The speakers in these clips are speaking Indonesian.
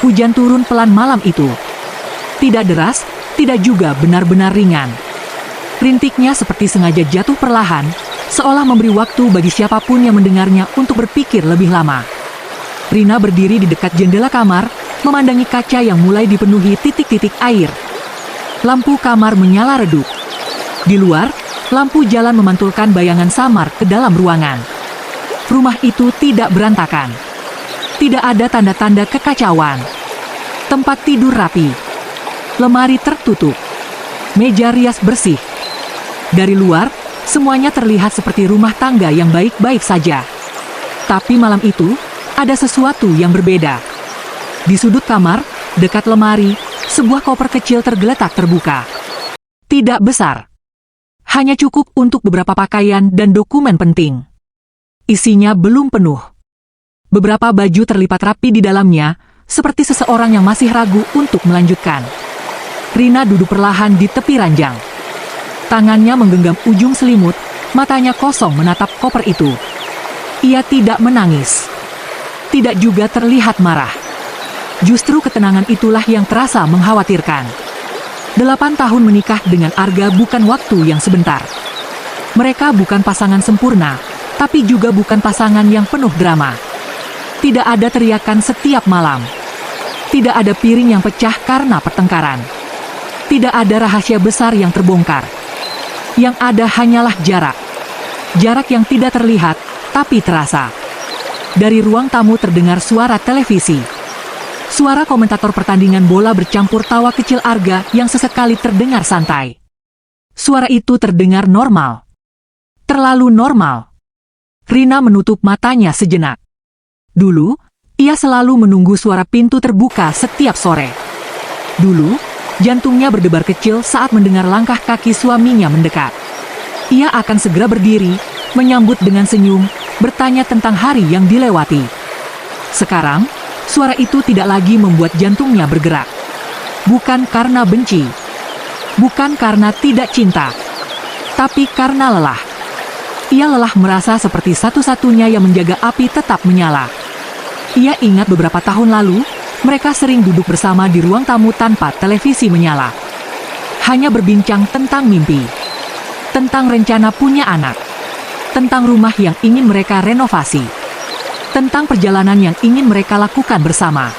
Hujan turun pelan malam itu. Tidak deras, tidak juga benar-benar ringan. Rintiknya seperti sengaja jatuh perlahan, seolah memberi waktu bagi siapapun yang mendengarnya untuk berpikir lebih lama. Rina berdiri di dekat jendela kamar, memandangi kaca yang mulai dipenuhi titik-titik air. Lampu kamar menyala redup. Di luar, lampu jalan memantulkan bayangan samar ke dalam ruangan. Rumah itu tidak berantakan. Tidak ada tanda-tanda kekacauan. Tempat tidur rapi. Lemari tertutup. Meja rias bersih. Dari luar, semuanya terlihat seperti rumah tangga yang baik-baik saja. Tapi malam itu, ada sesuatu yang berbeda. Di sudut kamar, dekat lemari, sebuah koper kecil tergeletak terbuka. Tidak besar. Hanya cukup untuk beberapa pakaian dan dokumen penting. Isinya belum penuh. Beberapa baju terlipat rapi di dalamnya, seperti seseorang yang masih ragu untuk melanjutkan. Rina duduk perlahan di tepi ranjang. Tangannya menggenggam ujung selimut, matanya kosong menatap koper itu. Ia tidak menangis. Tidak juga terlihat marah. Justru ketenangan itulah yang terasa mengkhawatirkan. 8 tahun menikah dengan Arga bukan waktu yang sebentar. Mereka bukan pasangan sempurna, tapi juga bukan pasangan yang penuh drama. Tidak ada teriakan setiap malam. Tidak ada piring yang pecah karena pertengkaran. Tidak ada rahasia besar yang terbongkar. Yang ada hanyalah jarak. Jarak yang tidak terlihat, tapi terasa. Dari ruang tamu terdengar suara televisi. Suara komentator pertandingan bola bercampur tawa kecil Arga yang sesekali terdengar santai. Suara itu terdengar normal. Terlalu normal. Rina menutup matanya sejenak. Dulu, ia selalu menunggu suara pintu terbuka setiap sore. Dulu, jantungnya berdebar kecil saat mendengar langkah kaki suaminya mendekat. Ia akan segera berdiri, menyambut dengan senyum, bertanya tentang hari yang dilewati. Sekarang, suara itu tidak lagi membuat jantungnya bergerak. Bukan karena benci. Bukan karena tidak cinta. Tapi karena lelah. Ia lelah merasa seperti satu-satunya yang menjaga api tetap menyala. Ia ingat beberapa tahun lalu, mereka sering duduk bersama di ruang tamu tanpa televisi menyala. Hanya berbincang tentang mimpi. Tentang rencana punya anak. Tentang rumah yang ingin mereka renovasi. Tentang perjalanan yang ingin mereka lakukan bersama.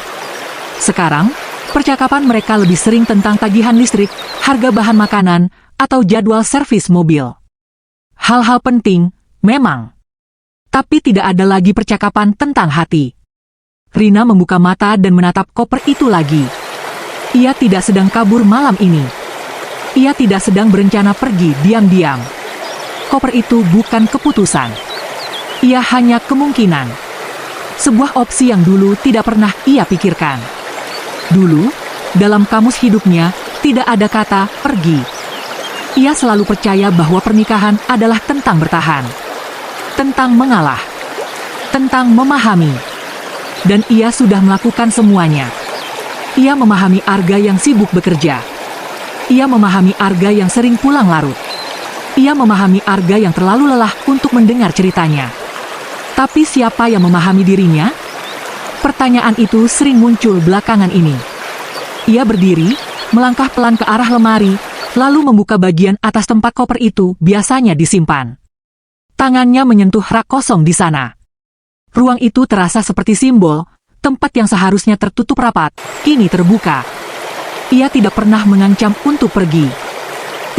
Sekarang, percakapan mereka lebih sering tentang tagihan listrik, harga bahan makanan, atau jadwal servis mobil. Hal-hal penting, memang. Tapi tidak ada lagi percakapan tentang hati. Rina membuka mata dan menatap koper itu lagi. Ia tidak sedang kabur malam ini. Ia tidak sedang berencana pergi diam-diam. Koper itu bukan keputusan. Ia hanya kemungkinan. Sebuah opsi yang dulu tidak pernah ia pikirkan. Dulu, dalam kamus hidupnya, tidak ada kata pergi. Ia selalu percaya bahwa pernikahan adalah tentang bertahan. Tentang mengalah. Tentang memahami. Dan ia sudah melakukan semuanya. Ia memahami Arga yang sibuk bekerja. Ia memahami Arga yang sering pulang larut. Ia memahami Arga yang terlalu lelah untuk mendengar ceritanya. Tapi siapa yang memahami dirinya? Pertanyaan itu sering muncul belakangan ini. Ia berdiri, melangkah pelan ke arah lemari, lalu membuka bagian atas tempat koper itu biasanya disimpan. Tangannya menyentuh rak kosong di sana. Ruang itu terasa seperti simbol, tempat yang seharusnya tertutup rapat, kini terbuka. Ia tidak pernah mengancam untuk pergi.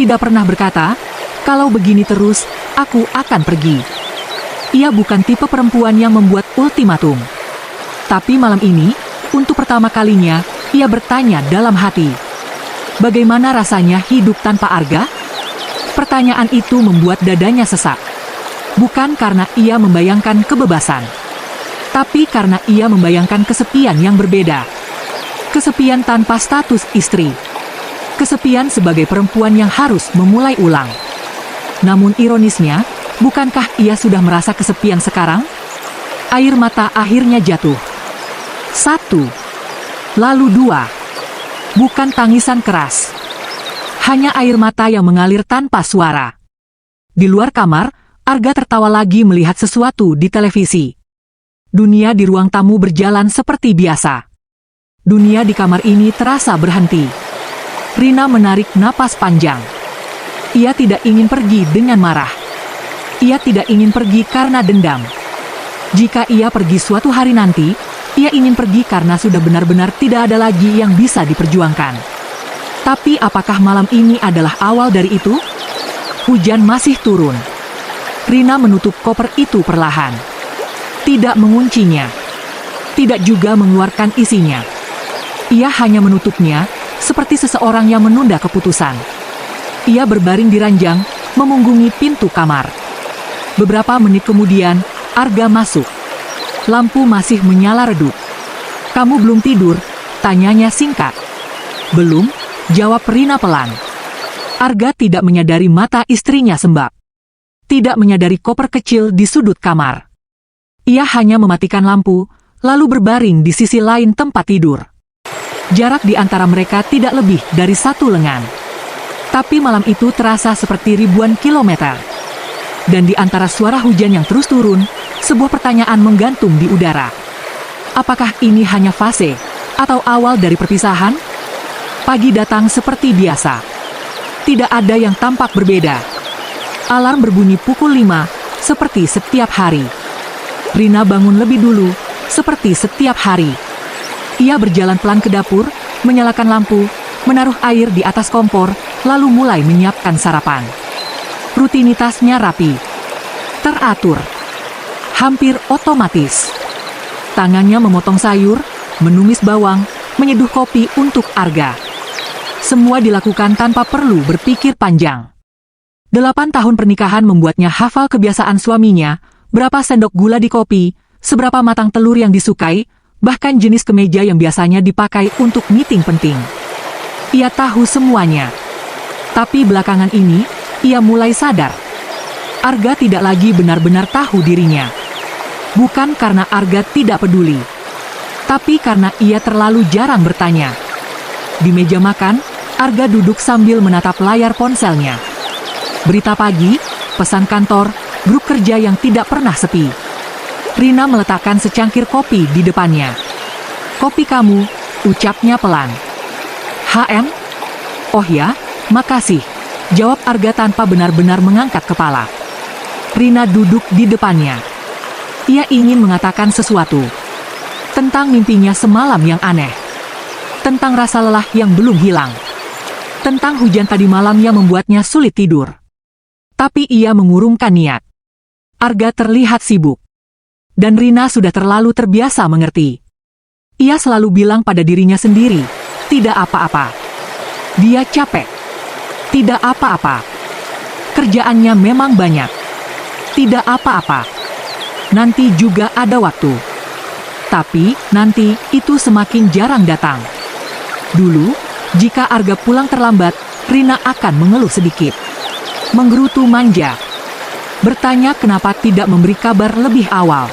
Tidak pernah berkata, kalau begini terus, aku akan pergi. Ia bukan tipe perempuan yang membuat ultimatum. Tapi malam ini, untuk pertama kalinya, ia bertanya dalam hati. Bagaimana rasanya hidup tanpa Arga? Pertanyaan itu membuat dadanya sesak. Bukan karena ia membayangkan kebebasan. Tapi karena ia membayangkan kesepian yang berbeda. Kesepian tanpa status istri. Kesepian sebagai perempuan yang harus memulai ulang. Namun ironisnya, bukankah ia sudah merasa kesepian sekarang? Air mata akhirnya jatuh. 1. Lalu 2. Bukan tangisan keras. Hanya air mata yang mengalir tanpa suara. Di luar kamar, Arga tertawa lagi melihat sesuatu di televisi. Dunia di ruang tamu berjalan seperti biasa. Dunia di kamar ini terasa berhenti. Rina menarik napas panjang. Ia tidak ingin pergi dengan marah. Ia tidak ingin pergi karena dendam. Jika ia pergi suatu hari nanti, ia ingin pergi karena sudah benar-benar tidak ada lagi yang bisa diperjuangkan. Tapi apakah malam ini adalah awal dari itu? Hujan masih turun. Rina menutup koper itu perlahan. Tidak menguncinya. Tidak juga mengeluarkan isinya. Ia hanya menutupnya, seperti seseorang yang menunda keputusan. Ia berbaring di ranjang, memunggungi pintu kamar. Beberapa menit kemudian, Arga masuk. Lampu masih menyala redup. "Kamu belum tidur?" tanyanya singkat. "Belum," jawab Rina pelan. Arga tidak menyadari mata istrinya sembab. Tidak menyadari koper kecil di sudut kamar. Ia hanya mematikan lampu, lalu berbaring di sisi lain tempat tidur. Jarak di antara mereka tidak lebih dari 1 lengan. Tapi malam itu terasa seperti ribuan kilometer. Dan di antara suara hujan yang terus turun, sebuah pertanyaan menggantung di udara. Apakah ini hanya fase, atau awal dari perpisahan? Pagi datang seperti biasa. Tidak ada yang tampak berbeda. Alarm berbunyi pukul 5, seperti setiap hari. Rina bangun lebih dulu, seperti setiap hari. Ia berjalan pelan ke dapur, menyalakan lampu, menaruh air di atas kompor, lalu mulai menyiapkan sarapan. Rutinitasnya rapi, teratur, hampir otomatis. Tangannya memotong sayur, menumis bawang, menyeduh kopi untuk Arga. Semua dilakukan tanpa perlu berpikir panjang. 8 tahun pernikahan membuatnya hafal kebiasaan suaminya, berapa sendok gula di kopi, seberapa matang telur yang disukai, bahkan jenis kemeja yang biasanya dipakai untuk meeting penting. Ia tahu semuanya. Tapi belakangan ini, ia mulai sadar. Arga tidak lagi benar-benar tahu dirinya. Bukan karena Arga tidak peduli, tapi karena ia terlalu jarang bertanya. Di meja makan, Arga duduk sambil menatap layar ponselnya. Berita pagi, pesan kantor, grup kerja yang tidak pernah sepi. Rina meletakkan secangkir kopi di depannya. "Kopi kamu," ucapnya pelan. "HM? Oh ya, makasih," jawab Arga tanpa benar-benar mengangkat kepala. Rina duduk di depannya. Ia ingin mengatakan sesuatu. Tentang mimpinya semalam yang aneh. Tentang rasa lelah yang belum hilang. Tentang hujan tadi malam yang membuatnya sulit tidur. Tapi ia mengurungkan niat. Arga terlihat sibuk. Dan Rina sudah terlalu terbiasa mengerti. Ia selalu bilang pada dirinya sendiri, tidak apa-apa. Dia capek. Tidak apa-apa. Kerjaannya memang banyak. Tidak apa-apa. Nanti juga ada waktu. Tapi, nanti, itu semakin jarang datang. Dulu, jika Arga pulang terlambat, Rina akan mengeluh sedikit. Menggerutu manja. Bertanya kenapa tidak memberi kabar lebih awal.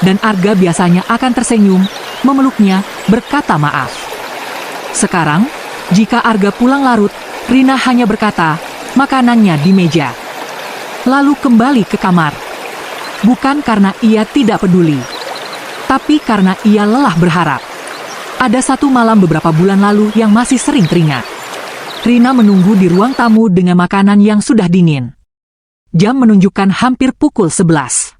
Dan Arga biasanya akan tersenyum, memeluknya, berkata maaf. Sekarang, jika Arga pulang larut, Rina hanya berkata, makanannya di meja. Lalu kembali ke kamar. Bukan karena ia tidak peduli, tapi karena ia lelah berharap. Ada satu malam beberapa bulan lalu yang masih sering teringat. Rina menunggu di ruang tamu dengan makanan yang sudah dingin. Jam menunjukkan hampir pukul 11.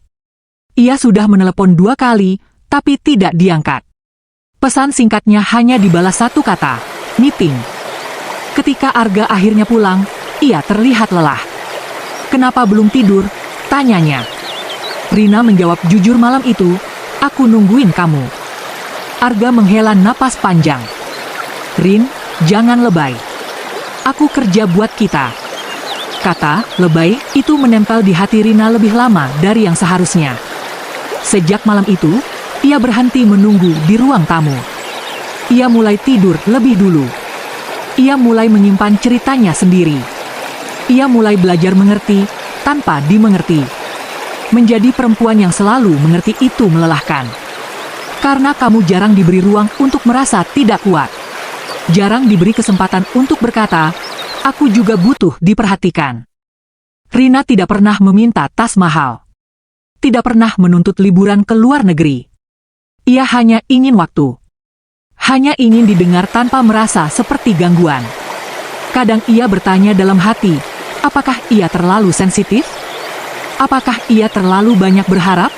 Ia sudah menelepon 2 kali, tapi tidak diangkat. Pesan singkatnya hanya dibalas 1 kata, meeting. Ketika Arga akhirnya pulang, ia terlihat lelah. "Kenapa belum tidur?" tanyanya. Rina menjawab jujur malam itu, "Aku nungguin kamu." Arga menghela napas panjang. "Rin, jangan lebay. Aku kerja buat kita." Kata lebay itu menempel di hati Rina lebih lama dari yang seharusnya. Sejak malam itu, ia berhenti menunggu di ruang tamu. Ia mulai tidur lebih dulu. Ia mulai menyimpan ceritanya sendiri. Ia mulai belajar mengerti tanpa dimengerti. Menjadi perempuan yang selalu mengerti itu melelahkan. Karena kamu jarang diberi ruang untuk merasa tidak kuat. Jarang diberi kesempatan untuk berkata, "Aku juga butuh diperhatikan." Rina tidak pernah meminta tas mahal. Tidak pernah menuntut liburan ke luar negeri. Ia hanya ingin waktu. Hanya ingin didengar tanpa merasa seperti gangguan. Kadang ia bertanya dalam hati, apakah ia terlalu sensitif? Apakah ia terlalu banyak berharap?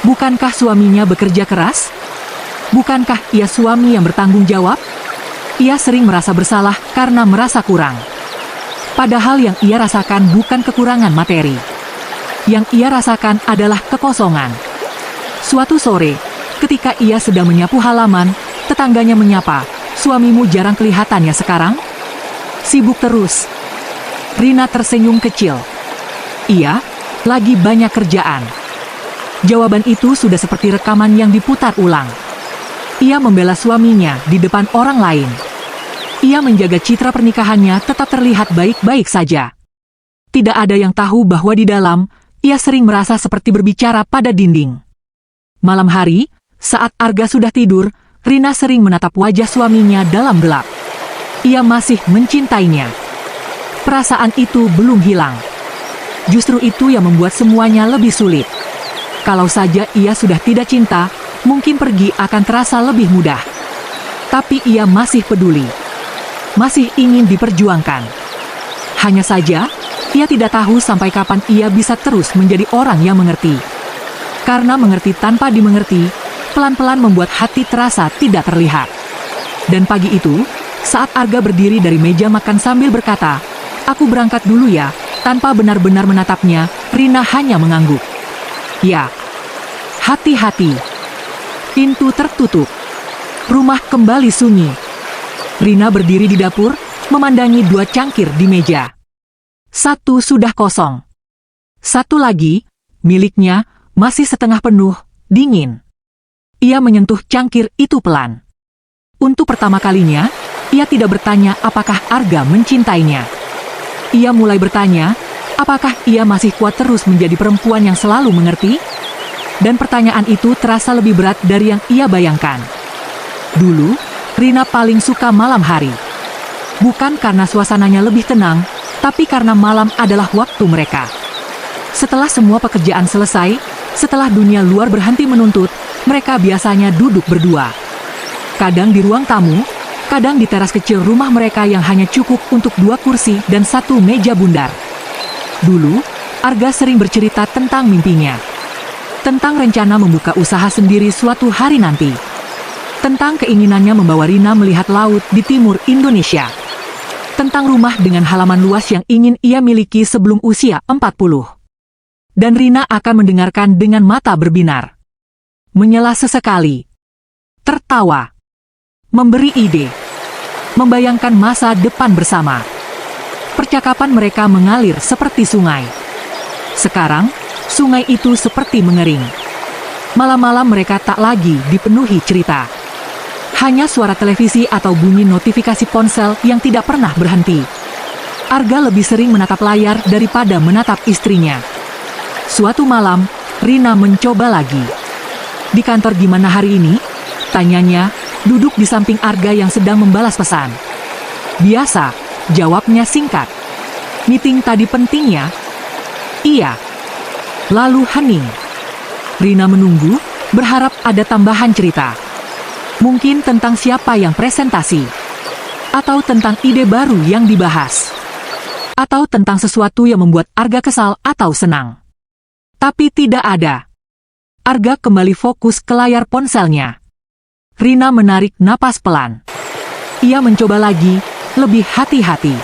Bukankah suaminya bekerja keras? Bukankah ia suami yang bertanggung jawab? Ia sering merasa bersalah karena merasa kurang. Padahal yang ia rasakan bukan kekurangan materi. Yang ia rasakan adalah kekosongan. Suatu sore, ketika ia sedang menyapu halaman, tetangganya menyapa, "Suamimu jarang kelihatannya sekarang?" "Sibuk terus." Rina tersenyum kecil. "Iya, lagi banyak kerjaan." Jawaban itu sudah seperti rekaman yang diputar ulang. Ia membela suaminya di depan orang lain. Ia menjaga citra pernikahannya tetap terlihat baik-baik saja. Tidak ada yang tahu bahwa di dalam, ia sering merasa seperti berbicara pada dinding. Malam hari, saat Arga sudah tidur, Rina sering menatap wajah suaminya dalam gelap. Ia masih mencintainya. Perasaan itu belum hilang. Justru itu yang membuat semuanya lebih sulit. Kalau saja ia sudah tidak cinta, mungkin pergi akan terasa lebih mudah. Tapi ia masih peduli. Masih ingin diperjuangkan. Hanya saja, ia tidak tahu sampai kapan ia bisa terus menjadi orang yang mengerti. Karena mengerti tanpa dimengerti, pelan-pelan membuat hati terasa tidak terlihat. Dan pagi itu, saat Arga berdiri dari meja makan sambil berkata, "Aku berangkat dulu ya," tanpa benar-benar menatapnya, Rina hanya mengangguk. Ya, hati-hati. Pintu tertutup. Rumah kembali sunyi. Rina berdiri di dapur, memandangi 2 cangkir di meja. Satu sudah kosong. Satu lagi, miliknya, masih setengah penuh, dingin. Ia menyentuh cangkir itu pelan. Untuk pertama kalinya, ia tidak bertanya apakah Arga mencintainya. Ia mulai bertanya, apakah ia masih kuat terus menjadi perempuan yang selalu mengerti? Dan pertanyaan itu terasa lebih berat dari yang ia bayangkan. Dulu, Rina paling suka malam hari. Bukan karena suasananya lebih tenang, tapi karena malam adalah waktu mereka. Setelah semua pekerjaan selesai, setelah dunia luar berhenti menuntut, mereka biasanya duduk berdua. Kadang di ruang tamu, kadang di teras kecil rumah mereka yang hanya cukup untuk 2 kursi dan 1 meja bundar. Dulu, Arga sering bercerita tentang mimpinya. Tentang rencana membuka usaha sendiri suatu hari nanti. Tentang keinginannya membawa Rina melihat laut di timur Indonesia. Tentang rumah dengan halaman luas yang ingin ia miliki sebelum usia 40. Dan Rina akan mendengarkan dengan mata berbinar. Menyela sesekali. Tertawa. Memberi ide. Membayangkan masa depan bersama. Percakapan mereka mengalir seperti sungai. Sekarang, sungai itu seperti mengering. Malam-malam mereka tak lagi dipenuhi cerita. Hanya suara televisi atau bunyi notifikasi ponsel yang tidak pernah berhenti. Arga lebih sering menatap layar daripada menatap istrinya. Suatu malam, Rina mencoba lagi. "Di kantor gimana hari ini?" tanyanya, duduk di samping Arga yang sedang membalas pesan. "Biasa," jawabnya singkat. "Meeting tadi penting ya?" "Iya." Lalu hening. Rina menunggu, berharap ada tambahan cerita. Mungkin tentang siapa yang presentasi. Atau tentang ide baru yang dibahas. Atau tentang sesuatu yang membuat Arga kesal atau senang. Tapi tidak ada. Arga kembali fokus ke layar ponselnya. Rina menarik napas pelan. Ia mencoba lagi, lebih hati-hati.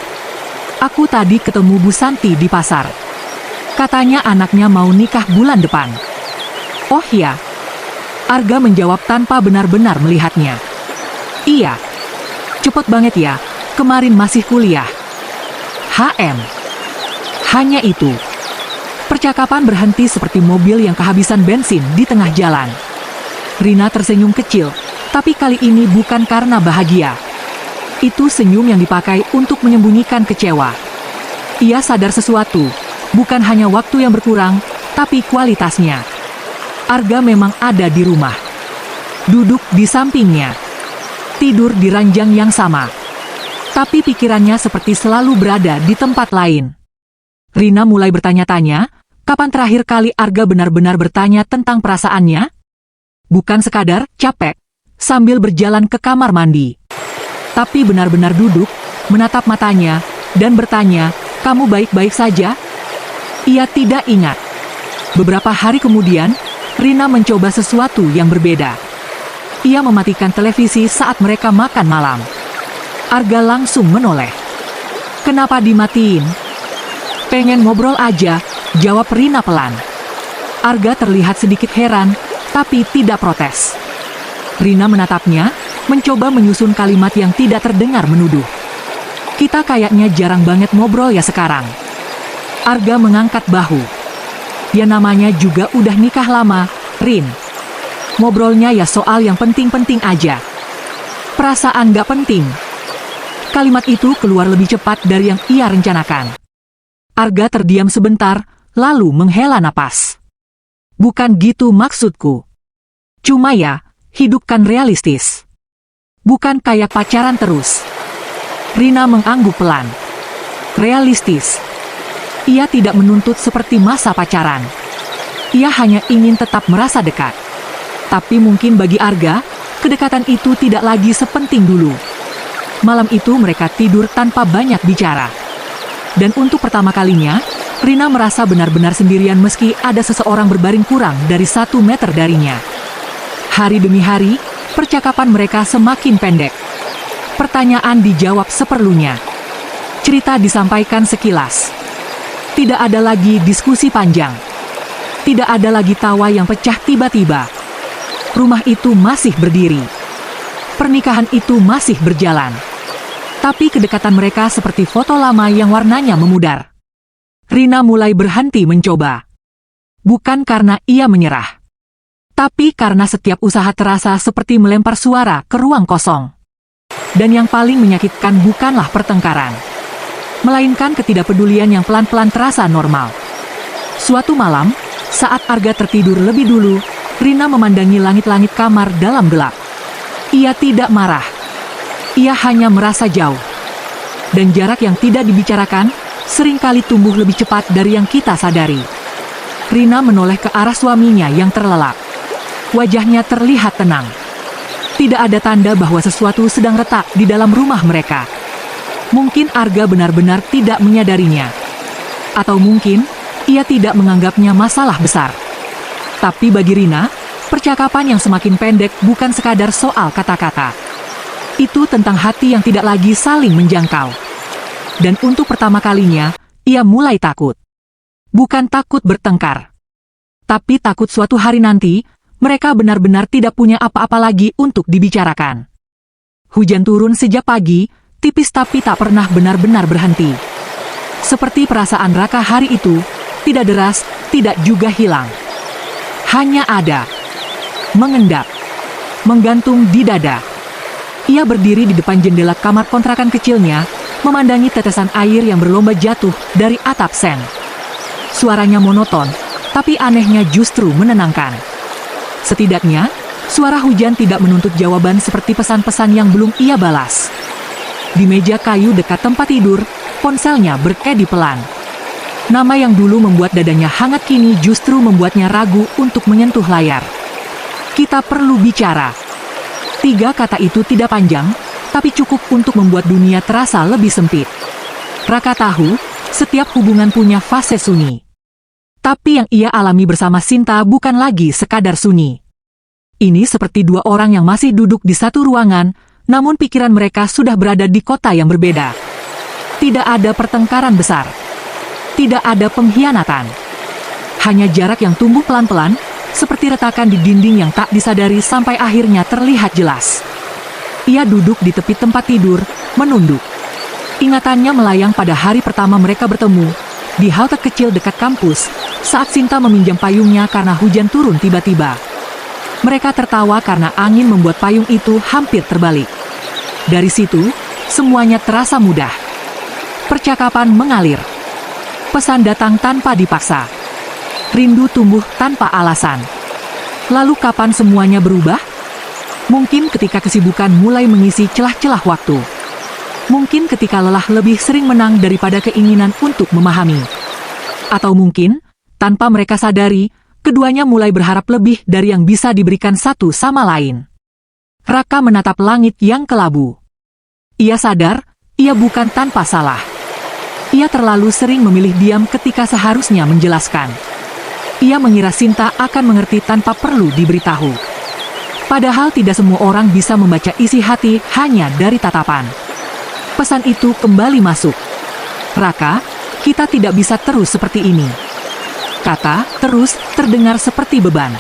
"Aku tadi ketemu Bu Santi di pasar. Katanya anaknya mau nikah bulan depan." "Oh ya." Arga menjawab tanpa benar-benar melihatnya. "Iya. Cepet banget ya, kemarin masih kuliah." "HM." Hanya itu. Percakapan berhenti seperti mobil yang kehabisan bensin di tengah jalan. Rina tersenyum kecil, tapi kali ini bukan karena bahagia. Itu senyum yang dipakai untuk menyembunyikan kecewa. Ia sadar sesuatu, bukan hanya waktu yang berkurang, tapi kualitasnya. Arga memang ada di rumah. Duduk di sampingnya. Tidur di ranjang yang sama. Tapi pikirannya seperti selalu berada di tempat lain. Rina mulai bertanya-tanya, kapan terakhir kali Arga benar-benar bertanya tentang perasaannya? Bukan sekadar capek, sambil berjalan ke kamar mandi. Tapi benar-benar duduk, menatap matanya, dan bertanya, "Kamu baik-baik saja?" Ia tidak ingat. Beberapa hari kemudian, Rina mencoba sesuatu yang berbeda. Ia mematikan televisi saat mereka makan malam. Arga langsung menoleh. "Kenapa dimatiin?" "Pengen ngobrol aja," jawab Rina pelan. Arga terlihat sedikit heran, tapi tidak protes. Rina menatapnya, mencoba menyusun kalimat yang tidak terdengar menuduh. "Kita kayaknya jarang banget ngobrol ya sekarang." Arga mengangkat bahu. "Ya namanya juga udah nikah lama, Rin. Ngobrolnya ya soal yang penting-penting aja. Perasaan gak penting." Kalimat itu keluar lebih cepat dari yang ia rencanakan. Arga terdiam sebentar, lalu menghela napas. "Bukan gitu maksudku. Cuma ya, hidup kan realistis. Bukan kayak pacaran terus." Rina mengangguk pelan. Realistis. Ia tidak menuntut seperti masa pacaran. Ia hanya ingin tetap merasa dekat. Tapi mungkin bagi Arga, kedekatan itu tidak lagi sepenting dulu. Malam itu mereka tidur tanpa banyak bicara. Dan untuk pertama kalinya, Rina merasa benar-benar sendirian meski ada seseorang berbaring kurang dari 1 meter darinya. Hari demi hari, percakapan mereka semakin pendek. Pertanyaan dijawab seperlunya. Cerita disampaikan sekilas. Tidak ada lagi diskusi panjang. Tidak ada lagi tawa yang pecah tiba-tiba. Rumah itu masih berdiri. Pernikahan itu masih berjalan. Tapi kedekatan mereka seperti foto lama yang warnanya memudar. Rina mulai berhenti mencoba. Bukan karena ia menyerah. Tapi karena setiap usaha terasa seperti melempar suara ke ruang kosong. Dan yang paling menyakitkan bukanlah pertengkaran, melainkan ketidakpedulian yang pelan-pelan terasa normal. Suatu malam, saat Arga tertidur lebih dulu, Rina memandangi langit-langit kamar dalam gelap. Ia tidak marah. Ia hanya merasa jauh. Dan jarak yang tidak dibicarakan, seringkali tumbuh lebih cepat dari yang kita sadari. Rina menoleh ke arah suaminya yang terlelap. Wajahnya terlihat tenang. Tidak ada tanda bahwa sesuatu sedang retak di dalam rumah mereka. Mungkin Arga benar-benar tidak menyadarinya. Atau mungkin, ia tidak menganggapnya masalah besar. Tapi bagi Rina, percakapan yang semakin pendek bukan sekadar soal kata-kata. Itu tentang hati yang tidak lagi saling menjangkau. Dan untuk pertama kalinya, ia mulai takut. Bukan takut bertengkar. Tapi takut suatu hari nanti, mereka benar-benar tidak punya apa-apa lagi untuk dibicarakan. Hujan turun sejak pagi, tipis tapi tak pernah benar-benar berhenti. Seperti perasaan Raka hari itu, tidak deras, tidak juga hilang. Hanya ada. Mengendap. Menggantung di dada. Ia berdiri di depan jendela kamar kontrakan kecilnya, memandangi tetesan air yang berlomba jatuh dari atap sen. Suaranya monoton, tapi anehnya justru menenangkan. Setidaknya, suara hujan tidak menuntut jawaban seperti pesan-pesan yang belum ia balas. Di meja kayu dekat tempat tidur, ponselnya berkedip pelan. Nama yang dulu membuat dadanya hangat kini justru membuatnya ragu untuk menyentuh layar. "Kita perlu bicara." 3 kata itu tidak panjang, tapi cukup untuk membuat dunia terasa lebih sempit. Raka tahu, setiap hubungan punya fase sunyi. Tapi yang ia alami bersama Sinta bukan lagi sekadar sunyi. Ini seperti 2 orang yang masih duduk di satu ruangan, namun pikiran mereka sudah berada di kota yang berbeda. Tidak ada pertengkaran besar. Tidak ada pengkhianatan. Hanya jarak yang tumbuh pelan-pelan, seperti retakan di dinding yang tak disadari sampai akhirnya terlihat jelas. Ia duduk di tepi tempat tidur, menunduk. Ingatannya melayang pada hari pertama mereka bertemu, di halte kecil dekat kampus, saat Sinta meminjam payungnya karena hujan turun tiba-tiba. Mereka tertawa karena angin membuat payung itu hampir terbalik. Dari situ, semuanya terasa mudah. Percakapan mengalir. Pesan datang tanpa dipaksa. Rindu tumbuh tanpa alasan. Lalu kapan semuanya berubah? Mungkin ketika kesibukan mulai mengisi celah-celah waktu. Mungkin ketika lelah lebih sering menang daripada keinginan untuk memahami. Atau mungkin, tanpa mereka sadari, keduanya mulai berharap lebih dari yang bisa diberikan satu sama lain. Raka menatap langit yang kelabu. Ia sadar, ia bukan tanpa salah. Ia terlalu sering memilih diam ketika seharusnya menjelaskan. Ia mengira Sinta akan mengerti tanpa perlu diberitahu. Padahal tidak semua orang bisa membaca isi hati hanya dari tatapan. Pesan itu kembali masuk. Raka, kita tidak bisa terus seperti ini. Kata terus terdengar seperti beban.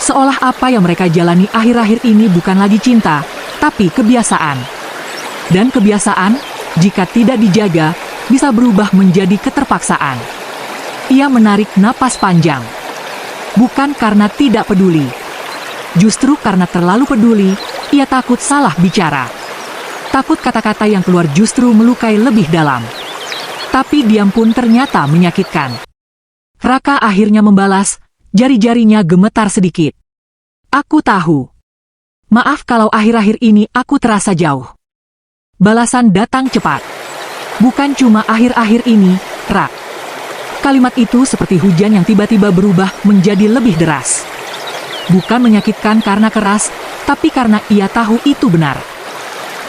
Seolah apa yang mereka jalani akhir-akhir ini bukan lagi cinta, tapi kebiasaan. Dan kebiasaan, jika tidak dijaga, bisa berubah menjadi keterpaksaan. Ia menarik napas panjang. Bukan karena tidak peduli. Justru karena terlalu peduli, ia takut salah bicara. Takut kata-kata yang keluar justru melukai lebih dalam. Tapi diam pun ternyata menyakitkan. Raka akhirnya membalas, jari-jarinya gemetar sedikit. Aku tahu. Maaf kalau akhir-akhir ini aku terasa jauh. Balasan datang cepat. Bukan cuma akhir-akhir ini, Rak. Kalimat itu seperti hujan yang tiba-tiba berubah menjadi lebih deras. Bukan menyakitkan karena keras, tapi karena ia tahu itu benar.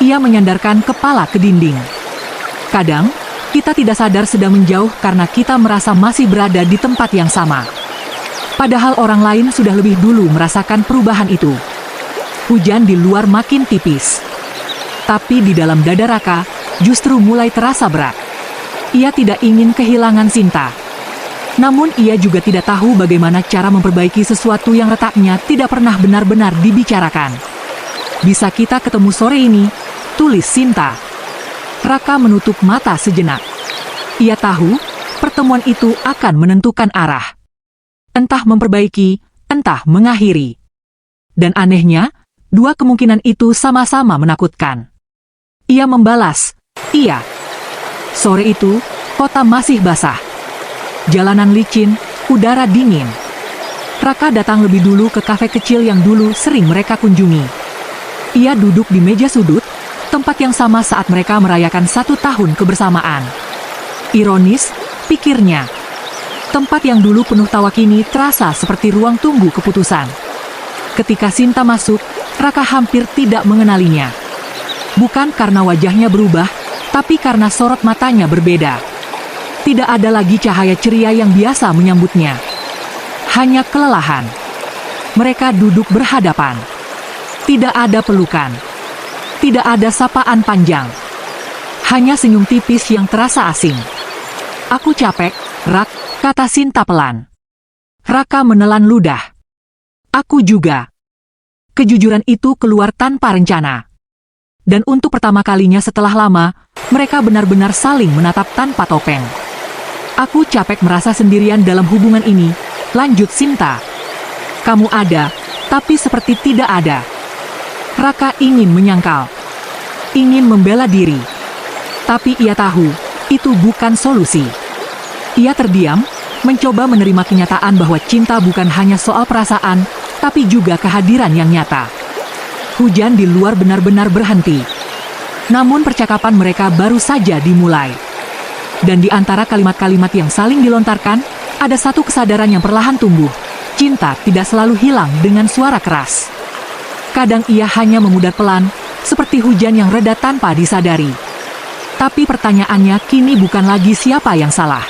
Ia menyandarkan kepala ke dinding. Kadang, kita tidak sadar sedang menjauh karena kita merasa masih berada di tempat yang sama. Padahal orang lain sudah lebih dulu merasakan perubahan itu. Hujan di luar makin tipis. Tapi di dalam dada Raka, justru mulai terasa berat. Ia tidak ingin kehilangan Sinta. Namun ia juga tidak tahu bagaimana cara memperbaiki sesuatu yang retaknya tidak pernah benar-benar dibicarakan. Bisa kita ketemu sore ini, tulis Sinta. Raka menutup mata sejenak. Ia tahu, pertemuan itu akan menentukan arah. Entah memperbaiki, entah mengakhiri. Dan anehnya, dua kemungkinan itu sama-sama menakutkan. Ia membalas, iya. Sore itu, kota masih basah. Jalanan licin, udara dingin. Raka datang lebih dulu ke kafe kecil yang dulu sering mereka kunjungi. Ia duduk di meja sudut, tempat yang sama saat mereka merayakan 1 tahun kebersamaan. Ironis, pikirnya. Tempat yang dulu penuh tawa kini terasa seperti ruang tunggu keputusan. Ketika Sinta masuk, Raka hampir tidak mengenalinya. Bukan karena wajahnya berubah, tapi karena sorot matanya berbeda. Tidak ada lagi cahaya ceria yang biasa menyambutnya. Hanya kelelahan. Mereka duduk berhadapan. Tidak ada pelukan. Tidak ada sapaan panjang. Hanya senyum tipis yang terasa asing. Aku capek, Rak, kata Sinta pelan. Raka menelan ludah. Aku juga. Kejujuran itu keluar tanpa rencana. Dan untuk pertama kalinya setelah lama, mereka benar-benar saling menatap tanpa topeng. Aku capek merasa sendirian dalam hubungan ini, lanjut Sinta. Kamu ada, tapi seperti tidak ada. Raka ingin menyangkal. Ingin membela diri. Tapi ia tahu, itu bukan solusi. Ia terdiam, mencoba menerima kenyataan bahwa cinta bukan hanya soal perasaan, tapi juga kehadiran yang nyata. Hujan di luar benar-benar berhenti. Namun percakapan mereka baru saja dimulai. Dan di antara kalimat-kalimat yang saling dilontarkan, ada satu kesadaran yang perlahan tumbuh. Cinta tidak selalu hilang dengan suara keras. Kadang ia hanya memudar pelan, seperti hujan yang reda tanpa disadari. Tapi pertanyaannya kini bukan lagi siapa yang salah.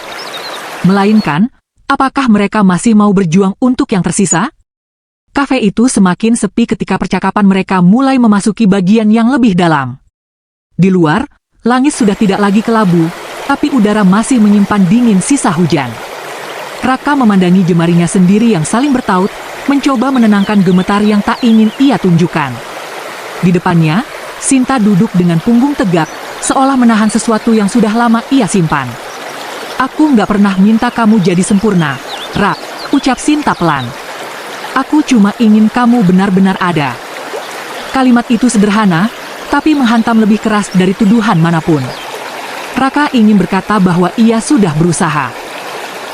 Melainkan, apakah mereka masih mau berjuang untuk yang tersisa? Kafe itu semakin sepi ketika percakapan mereka mulai memasuki bagian yang lebih dalam. Di luar, langit sudah tidak lagi kelabu, tapi udara masih menyimpan dingin sisa hujan. Raka memandangi jemarinya sendiri yang saling bertaut, mencoba menenangkan gemetar yang tak ingin ia tunjukkan. Di depannya, Sinta duduk dengan punggung tegak, seolah menahan sesuatu yang sudah lama ia simpan. Aku nggak pernah minta kamu jadi sempurna, Rak, ucap Sinta pelan. Aku cuma ingin kamu benar-benar ada. Kalimat itu sederhana, tapi menghantam lebih keras dari tuduhan manapun. Raka ingin berkata bahwa ia sudah berusaha.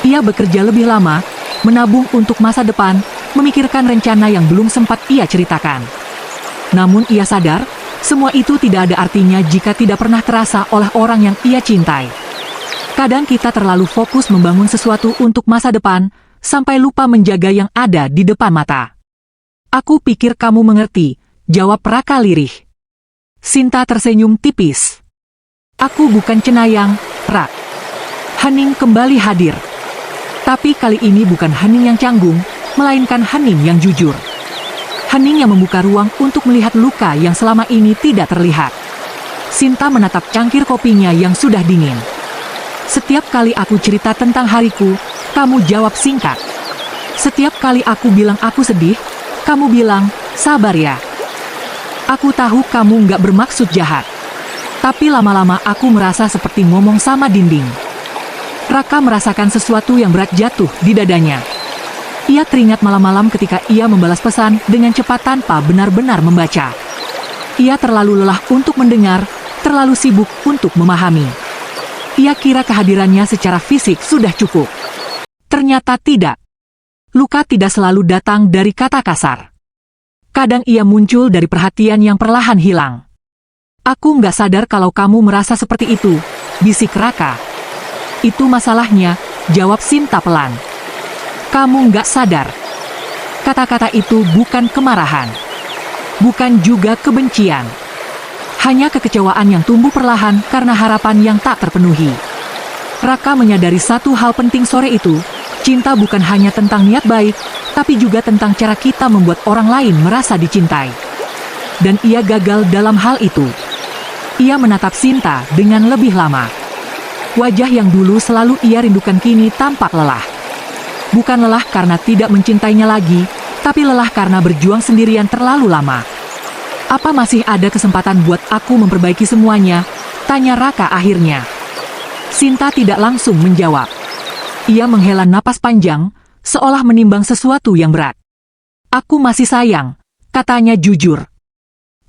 Ia bekerja lebih lama, menabung untuk masa depan, memikirkan rencana yang belum sempat ia ceritakan. Namun ia sadar, semua itu tidak ada artinya jika tidak pernah terasa oleh orang yang ia cintai. Kadang kita terlalu fokus membangun sesuatu untuk masa depan, sampai lupa menjaga yang ada di depan mata. Aku pikir kamu mengerti, jawab Raka lirih. Sinta tersenyum tipis. Aku bukan cenayang, Rak. Hening kembali hadir. Tapi kali ini bukan hening yang canggung, melainkan hening yang jujur. Hening yang membuka ruang untuk melihat luka yang selama ini tidak terlihat. Sinta menatap cangkir kopinya yang sudah dingin. Setiap kali aku cerita tentang hariku, kamu jawab singkat. Setiap kali aku bilang aku sedih, kamu bilang, sabar ya. Aku tahu kamu nggak bermaksud jahat. Tapi lama-lama aku merasa seperti ngomong sama dinding. Raka merasakan sesuatu yang berat jatuh di dadanya. Ia teringat malam-malam ketika ia membalas pesan dengan cepat tanpa benar-benar membaca. Ia terlalu lelah untuk mendengar, terlalu sibuk untuk memahami. Ia kira kehadirannya secara fisik sudah cukup. Ternyata tidak. Luka tidak selalu datang dari kata kasar. Kadang ia muncul dari perhatian yang perlahan hilang. Aku nggak sadar kalau kamu merasa seperti itu, bisik Raka. Itu masalahnya, jawab Sinta pelan. Kamu nggak sadar. Kata-kata itu bukan kemarahan. Bukan juga kebencian. Hanya kekecewaan yang tumbuh perlahan karena harapan yang tak terpenuhi. Raka menyadari satu hal penting sore itu, cinta bukan hanya tentang niat baik, tapi juga tentang cara kita membuat orang lain merasa dicintai. Dan ia gagal dalam hal itu. Ia menatap Sinta dengan lebih lama. Wajah yang dulu selalu ia rindukan kini tampak lelah. Bukan lelah karena tidak mencintainya lagi, tapi lelah karena berjuang sendirian terlalu lama. Apa masih ada kesempatan buat aku memperbaiki semuanya? Tanya Raka akhirnya. Sinta tidak langsung menjawab. Ia menghela napas panjang, seolah menimbang sesuatu yang berat. Aku masih sayang, katanya jujur.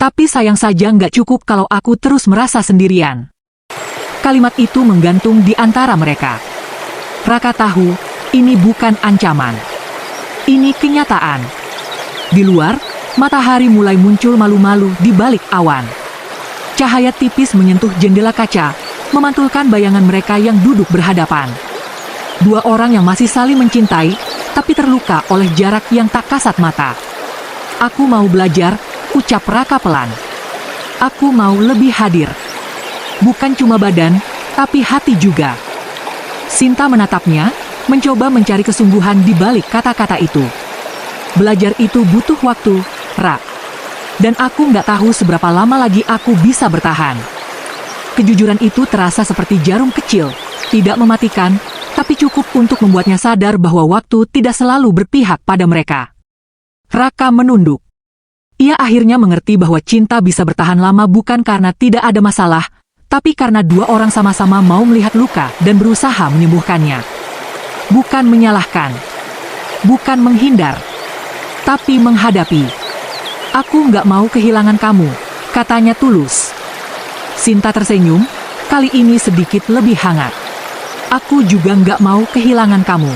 Tapi sayang saja nggak cukup kalau aku terus merasa sendirian. Kalimat itu menggantung di antara mereka. Raka tahu, ini bukan ancaman. Ini kenyataan. Di luar, matahari mulai muncul malu-malu di balik awan. Cahaya tipis menyentuh jendela kaca, memantulkan bayangan mereka yang duduk berhadapan. Dua orang yang masih saling mencintai, tapi terluka oleh jarak yang tak kasat mata. Aku mau belajar, ucap Raka pelan. Aku mau lebih hadir. Bukan cuma badan, tapi hati juga. Sinta menatapnya, mencoba mencari kesungguhan di balik kata-kata itu. Belajar itu butuh waktu, Rak. Dan aku nggak tahu seberapa lama lagi aku bisa bertahan. Kejujuran itu terasa seperti jarum kecil, tidak mematikan, tapi cukup untuk membuatnya sadar bahwa waktu tidak selalu berpihak pada mereka. Raka menunduk. Ia akhirnya mengerti bahwa cinta bisa bertahan lama bukan karena tidak ada masalah, tapi karena dua orang sama-sama mau melihat luka dan berusaha menyembuhkannya. Bukan menyalahkan, bukan menghindar, tapi menghadapi. Aku nggak mau kehilangan kamu, katanya tulus. Sinta tersenyum, kali ini sedikit lebih hangat. Aku juga nggak mau kehilangan kamu.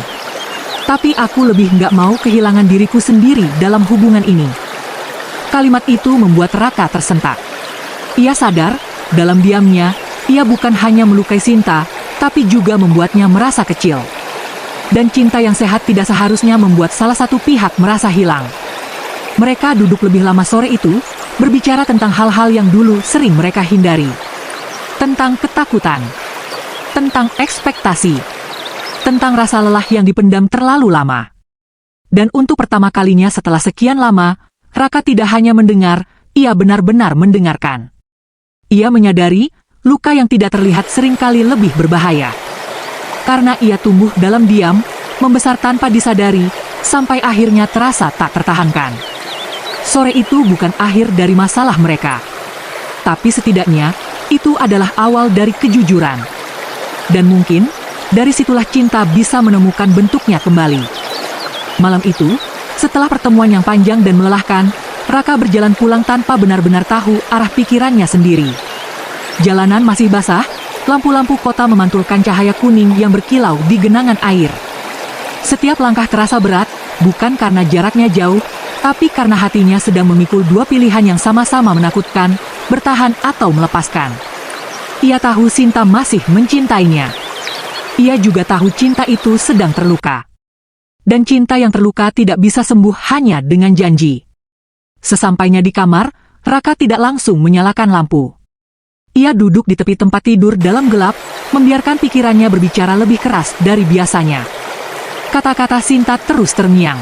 Tapi aku lebih nggak mau kehilangan diriku sendiri dalam hubungan ini. Kalimat itu membuat Raka tersentak. Ia sadar, dalam diamnya, ia bukan hanya melukai Sinta, tapi juga membuatnya merasa kecil. Dan cinta yang sehat tidak seharusnya membuat salah satu pihak merasa hilang. Mereka duduk lebih lama sore itu, berbicara tentang hal-hal yang dulu sering mereka hindari. Tentang ketakutan. Tentang ekspektasi. Tentang rasa lelah yang dipendam terlalu lama. Dan untuk pertama kalinya setelah sekian lama, Raka tidak hanya mendengar, ia benar-benar mendengarkan. Ia menyadari, luka yang tidak terlihat seringkali lebih berbahaya. Karena ia tumbuh dalam diam, membesar tanpa disadari, sampai akhirnya terasa tak tertahankan. Sore itu bukan akhir dari masalah mereka. Tapi setidaknya, itu adalah awal dari kejujuran. Dan mungkin, dari situlah cinta bisa menemukan bentuknya kembali. Malam itu, setelah pertemuan yang panjang dan melelahkan, Raka berjalan pulang tanpa benar-benar tahu arah pikirannya sendiri. Jalanan masih basah, lampu-lampu kota memantulkan cahaya kuning yang berkilau di genangan air. Setiap langkah terasa berat, bukan karena jaraknya jauh, tapi karena hatinya sedang memikul dua pilihan yang sama-sama menakutkan, bertahan atau melepaskan. Ia tahu Sinta masih mencintainya. Ia juga tahu cinta itu sedang terluka. Dan cinta yang terluka tidak bisa sembuh hanya dengan janji. Sesampainya di kamar, Raka tidak langsung menyalakan lampu. Ia duduk di tepi tempat tidur dalam gelap, membiarkan pikirannya berbicara lebih keras dari biasanya. Kata-kata Sinta terus terngiang.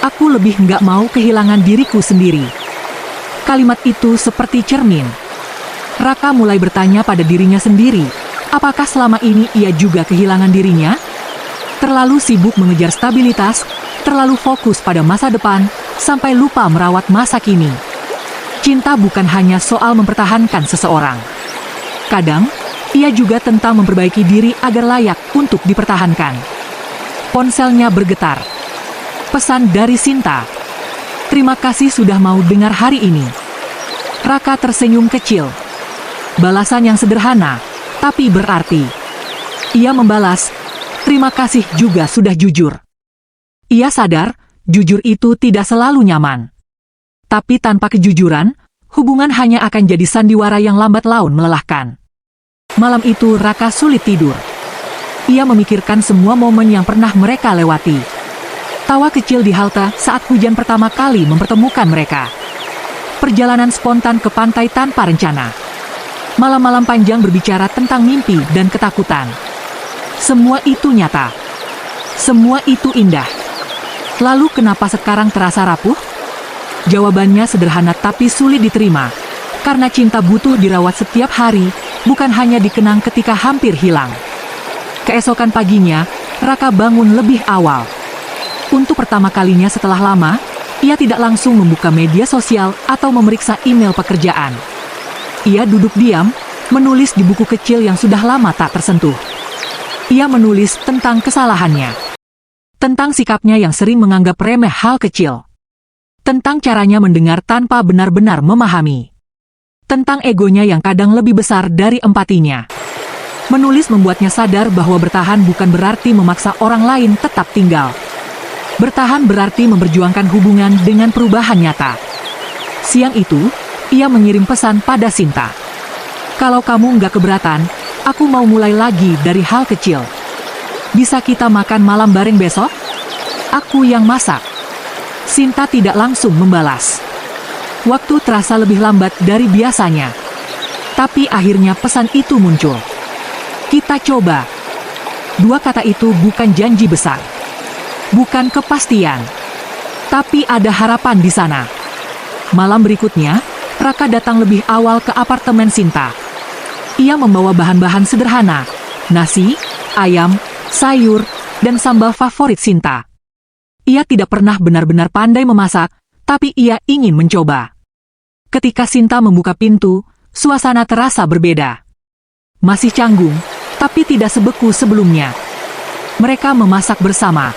Aku lebih nggak mau kehilangan diriku sendiri. Kalimat itu seperti cermin. Raka mulai bertanya pada dirinya sendiri, apakah selama ini ia juga kehilangan dirinya? Terlalu sibuk mengejar stabilitas, terlalu fokus pada masa depan, sampai lupa merawat masa kini. Cinta bukan hanya soal mempertahankan seseorang. Kadang, ia juga tentang memperbaiki diri agar layak untuk dipertahankan. Ponselnya bergetar. Pesan dari Sinta. Terima kasih sudah mau dengar hari ini. Raka tersenyum kecil. Balasan yang sederhana, tapi berarti. Ia membalas, terima kasih juga sudah jujur. Ia sadar, jujur itu tidak selalu nyaman. Tapi tanpa kejujuran, hubungan hanya akan jadi sandiwara yang lambat laun melelahkan. Malam itu Raka sulit tidur. Ia memikirkan semua momen yang pernah mereka lewati. Tawa kecil di halte saat hujan pertama kali mempertemukan mereka. Perjalanan spontan ke pantai tanpa rencana. Malam-malam panjang berbicara tentang mimpi dan ketakutan. Semua itu nyata. Semua itu indah. Lalu kenapa sekarang terasa rapuh? Jawabannya sederhana tapi sulit diterima. Karena cinta butuh dirawat setiap hari, bukan hanya dikenang ketika hampir hilang. Keesokan paginya, Raka bangun lebih awal. Untuk pertama kalinya setelah lama, ia tidak langsung membuka media sosial atau memeriksa email pekerjaan. Ia duduk diam, menulis di buku kecil yang sudah lama tak tersentuh. Ia menulis tentang kesalahannya. Tentang sikapnya yang sering menganggap remeh hal kecil. Tentang caranya mendengar tanpa benar-benar memahami. Tentang egonya yang kadang lebih besar dari empatinya. Menulis membuatnya sadar bahwa bertahan bukan berarti memaksa orang lain tetap tinggal. Bertahan berarti memperjuangkan hubungan dengan perubahan nyata. Siang itu, ia mengirim pesan pada Sinta. Kalau kamu nggak keberatan, aku mau mulai lagi dari hal kecil. Bisa kita makan malam bareng besok? Aku yang masak. Sinta tidak langsung membalas. Waktu terasa lebih lambat dari biasanya. Tapi akhirnya pesan itu muncul. Kita coba. Dua kata itu bukan janji besar. Bukan kepastian. Tapi ada harapan di sana. Malam berikutnya, Raka datang lebih awal ke apartemen Sinta. Ia membawa bahan-bahan sederhana. Nasi, ayam, sayur, dan sambal favorit Sinta. Ia tidak pernah benar-benar pandai memasak, tapi ia ingin mencoba. Ketika Sinta membuka pintu, suasana terasa berbeda. Masih canggung, tapi tidak sebeku sebelumnya. Mereka memasak bersama.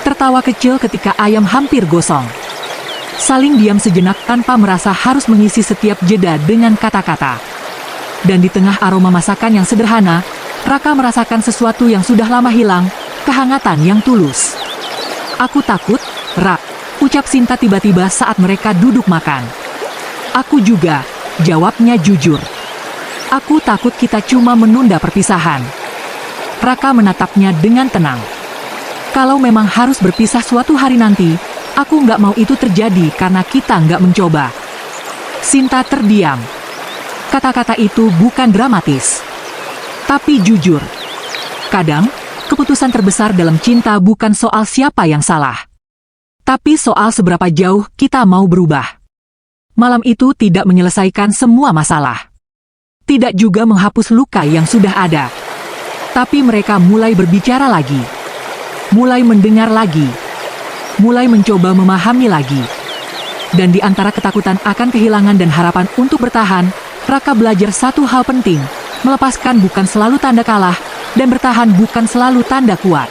Tertawa kecil ketika ayam hampir gosong. Saling diam sejenak tanpa merasa harus mengisi setiap jeda dengan kata-kata. Dan di tengah aroma masakan yang sederhana, Raka merasakan sesuatu yang sudah lama hilang, kehangatan yang tulus. Aku takut, Rak, ucap Sinta tiba-tiba saat mereka duduk makan. Aku juga, jawabnya jujur. Aku takut kita cuma menunda perpisahan. Raka menatapnya dengan tenang. Kalau memang harus berpisah suatu hari nanti, aku nggak mau itu terjadi karena kita nggak mencoba. Sinta terdiam. Kata-kata itu bukan dramatis, tapi jujur. Kadang, keputusan terbesar dalam cinta bukan soal siapa yang salah, tapi soal seberapa jauh kita mau berubah. Malam itu tidak menyelesaikan semua masalah. Tidak juga menghapus luka yang sudah ada. Tapi mereka mulai berbicara lagi. Mulai mendengar lagi. Mulai mencoba memahami lagi. Dan di antara ketakutan akan kehilangan dan harapan untuk bertahan, Raka belajar satu hal penting. Melepaskan bukan selalu tanda kalah, dan bertahan bukan selalu tanda kuat.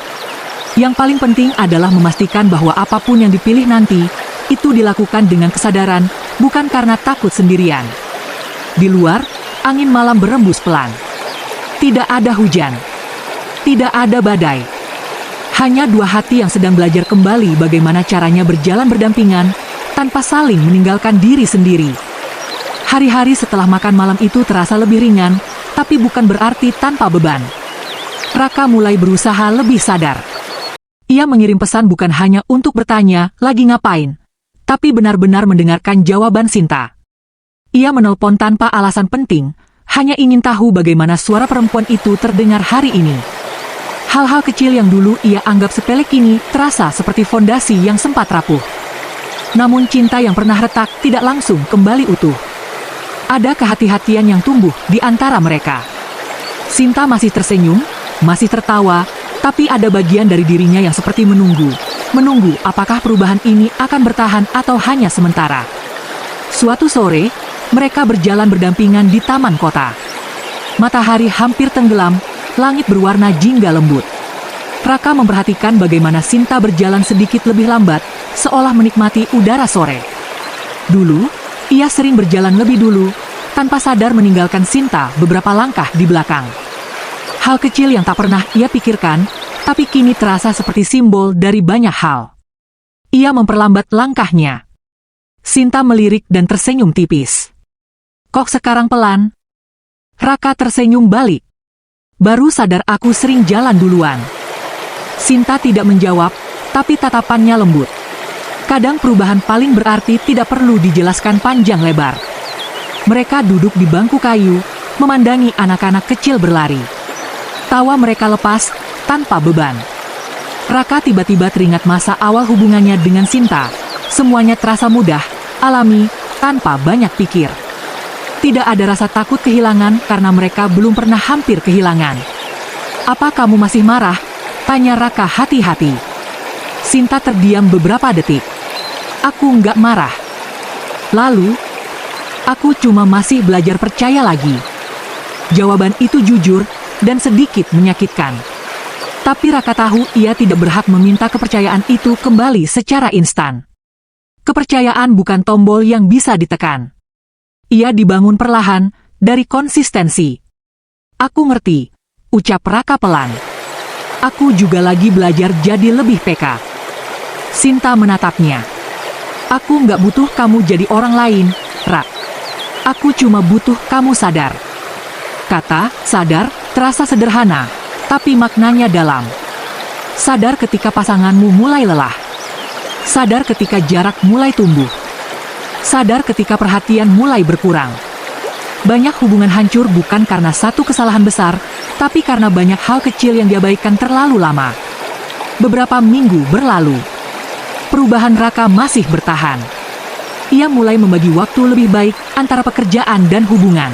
Yang paling penting adalah memastikan bahwa apapun yang dipilih nanti, itu dilakukan dengan kesadaran, bukan karena takut sendirian. Di luar, angin malam berembus pelan. Tidak ada hujan. Tidak ada badai. Hanya dua hati yang sedang belajar kembali bagaimana caranya berjalan berdampingan, tanpa saling meninggalkan diri sendiri. Hari-hari setelah makan malam itu terasa lebih ringan, tapi bukan berarti tanpa beban. Raka mulai berusaha lebih sadar. Ia mengirim pesan bukan hanya untuk bertanya, lagi ngapain? tapi benar-benar mendengarkan jawaban Sinta. Ia menelpon tanpa alasan penting, hanya ingin tahu bagaimana suara perempuan itu terdengar hari ini. Hal-hal kecil yang dulu ia anggap sepele kini terasa seperti fondasi yang sempat rapuh. Namun cinta yang pernah retak tidak langsung kembali utuh. Ada kehati-hatian yang tumbuh di antara mereka. Sinta masih tersenyum, masih tertawa, tapi ada bagian dari dirinya yang seperti menunggu apakah perubahan ini akan bertahan atau hanya sementara. Suatu sore, mereka berjalan berdampingan di taman kota. Matahari hampir tenggelam, langit berwarna jingga lembut. Raka memperhatikan bagaimana Sinta berjalan sedikit lebih lambat, seolah menikmati udara sore. Dulu, ia sering berjalan lebih dulu, tanpa sadar meninggalkan Sinta beberapa langkah di belakang. Hal kecil yang tak pernah ia pikirkan, tapi kini terasa seperti simbol dari banyak hal. Ia memperlambat langkahnya. Sinta melirik dan tersenyum tipis. "Kok sekarang pelan?" Raka tersenyum balik. "Baru sadar aku sering jalan duluan." Sinta tidak menjawab, tapi tatapannya lembut. Kadang perubahan paling berarti tidak perlu dijelaskan panjang lebar. Mereka duduk di bangku kayu, memandangi anak-anak kecil berlari. Tawa mereka lepas, tanpa beban. Raka tiba-tiba teringat masa awal hubungannya dengan Sinta. Semuanya terasa mudah, alami, tanpa banyak pikir. Tidak ada rasa takut kehilangan karena mereka belum pernah hampir kehilangan. "Apa kamu masih marah?" tanya Raka hati-hati. Sinta terdiam beberapa detik. "Aku nggak marah." Lalu, "Aku cuma masih belajar percaya lagi." Jawaban itu jujur dan sedikit menyakitkan. Tapi Raka tahu ia tidak berhak meminta kepercayaan itu kembali secara instan. Kepercayaan bukan tombol yang bisa ditekan. Ia dibangun perlahan, dari konsistensi. "Aku ngerti," ucap Raka pelan. "Aku juga lagi belajar jadi lebih peka." Sinta menatapnya. "Aku nggak butuh kamu jadi orang lain, Rak. Aku cuma butuh kamu sadar." Kata "sadar" terasa sederhana, tapi maknanya dalam. Sadar ketika pasanganmu mulai lelah. Sadar ketika jarak mulai tumbuh. Sadar ketika perhatian mulai berkurang. Banyak hubungan hancur bukan karena satu kesalahan besar, tapi karena banyak hal kecil yang diabaikan terlalu lama. Beberapa minggu berlalu. Perubahan Raka masih bertahan. Ia mulai membagi waktu lebih baik antara pekerjaan dan hubungan.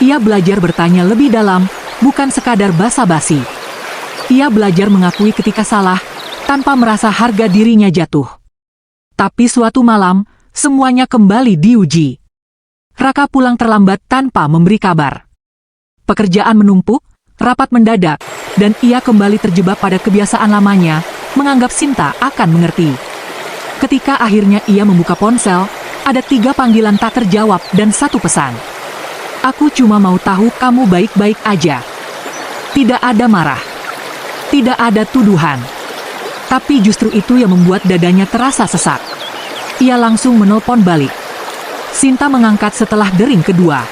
Ia belajar bertanya lebih dalam, bukan sekadar basa-basi. Ia belajar mengakui ketika salah, tanpa merasa harga dirinya jatuh. Tapi suatu malam, semuanya kembali diuji. Raka pulang terlambat tanpa memberi kabar. Pekerjaan menumpuk, rapat mendadak, dan ia kembali terjebak pada kebiasaan lamanya, menganggap Sinta akan mengerti. Ketika akhirnya ia membuka ponsel, ada 3 panggilan tak terjawab dan 1 pesan. "Aku cuma mau tahu kamu baik-baik aja." Tidak ada marah. Tidak ada tuduhan. Tapi justru itu yang membuat dadanya terasa sesak. Ia langsung menelpon balik. Sinta mengangkat setelah dering kedua.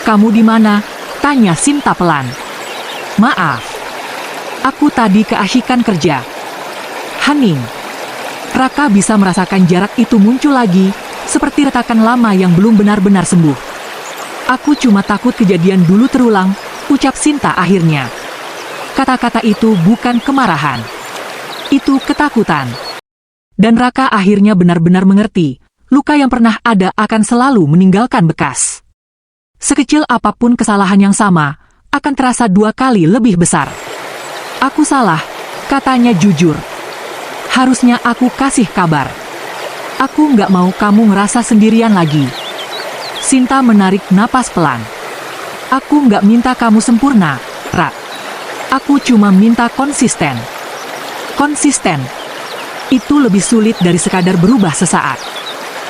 "Kamu di mana?" tanya Sinta pelan. "Maaf. Aku tadi keasyikan kerja." Hening. Raka bisa merasakan jarak itu muncul lagi, seperti retakan lama yang belum benar-benar sembuh. "Aku cuma takut kejadian dulu terulang," ucap Sinta akhirnya. Kata-kata itu bukan kemarahan. Itu ketakutan. Dan Raka akhirnya benar-benar mengerti, luka yang pernah ada akan selalu meninggalkan bekas. Sekecil apapun kesalahan yang sama, akan terasa 2 kali lebih besar. "Aku salah," katanya jujur. "Harusnya aku kasih kabar. Aku nggak mau kamu ngerasa sendirian lagi." Sinta menarik napas pelan. "Aku nggak minta kamu sempurna, Rak. Aku cuma minta konsisten." Konsisten. Itu lebih sulit dari sekadar berubah sesaat.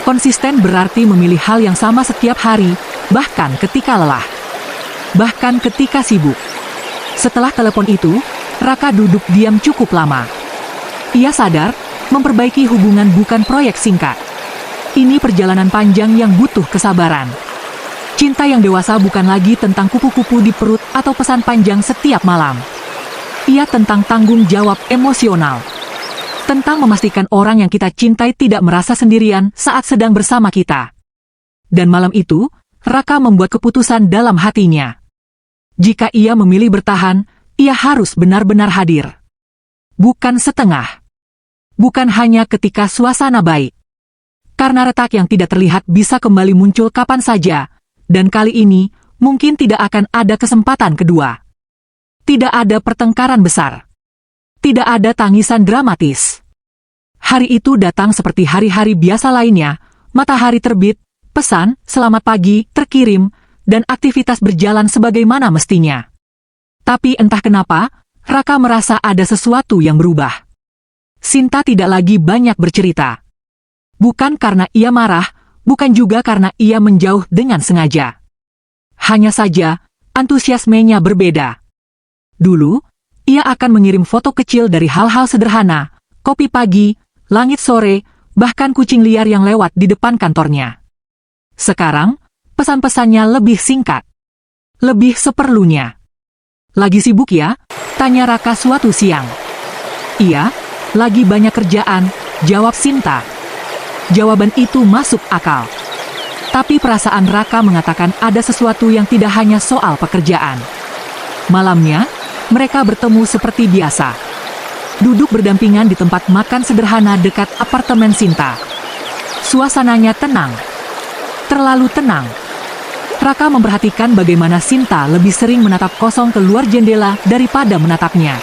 Konsisten berarti memilih hal yang sama setiap hari, bahkan ketika lelah. Bahkan ketika sibuk. Setelah telepon itu, Raka duduk diam cukup lama. Ia sadar, memperbaiki hubungan bukan proyek singkat. Ini perjalanan panjang yang butuh kesabaran. Cinta yang dewasa bukan lagi tentang kupu-kupu di perut atau pesan panjang setiap malam. Ia tentang tanggung jawab emosional. Tentang memastikan orang yang kita cintai tidak merasa sendirian saat sedang bersama kita. Dan malam itu, Raka membuat keputusan dalam hatinya. Jika ia memilih bertahan, ia harus benar-benar hadir. Bukan setengah. Bukan hanya ketika suasana baik. Karena retak yang tidak terlihat bisa kembali muncul kapan saja, dan kali ini, mungkin tidak akan ada kesempatan kedua. Tidak ada pertengkaran besar. Tidak ada tangisan dramatis. Hari itu datang seperti hari-hari biasa lainnya, matahari terbit, pesan, selamat pagi, terkirim, dan aktivitas berjalan sebagaimana mestinya. Tapi entah kenapa, Raka merasa ada sesuatu yang berubah. Sinta tidak lagi banyak bercerita. Bukan karena ia marah, bukan juga karena ia menjauh dengan sengaja. Hanya saja, antusiasmenya berbeda. Dulu, ia akan mengirim foto kecil dari hal-hal sederhana, kopi pagi, langit sore, bahkan kucing liar yang lewat di depan kantornya. Sekarang, pesan-pesannya lebih singkat. Lebih seperlunya. Lagi sibuk ya? Tanya Raka suatu siang. Iya, lagi banyak kerjaan, jawab Sinta. Jawaban itu masuk akal. Tapi perasaan Raka mengatakan ada sesuatu yang tidak hanya soal pekerjaan. Malamnya, mereka bertemu seperti biasa. Duduk berdampingan di tempat makan sederhana dekat apartemen Sinta. Suasananya tenang. Terlalu tenang. Raka memperhatikan bagaimana Sinta lebih sering menatap kosong keluar jendela daripada menatapnya.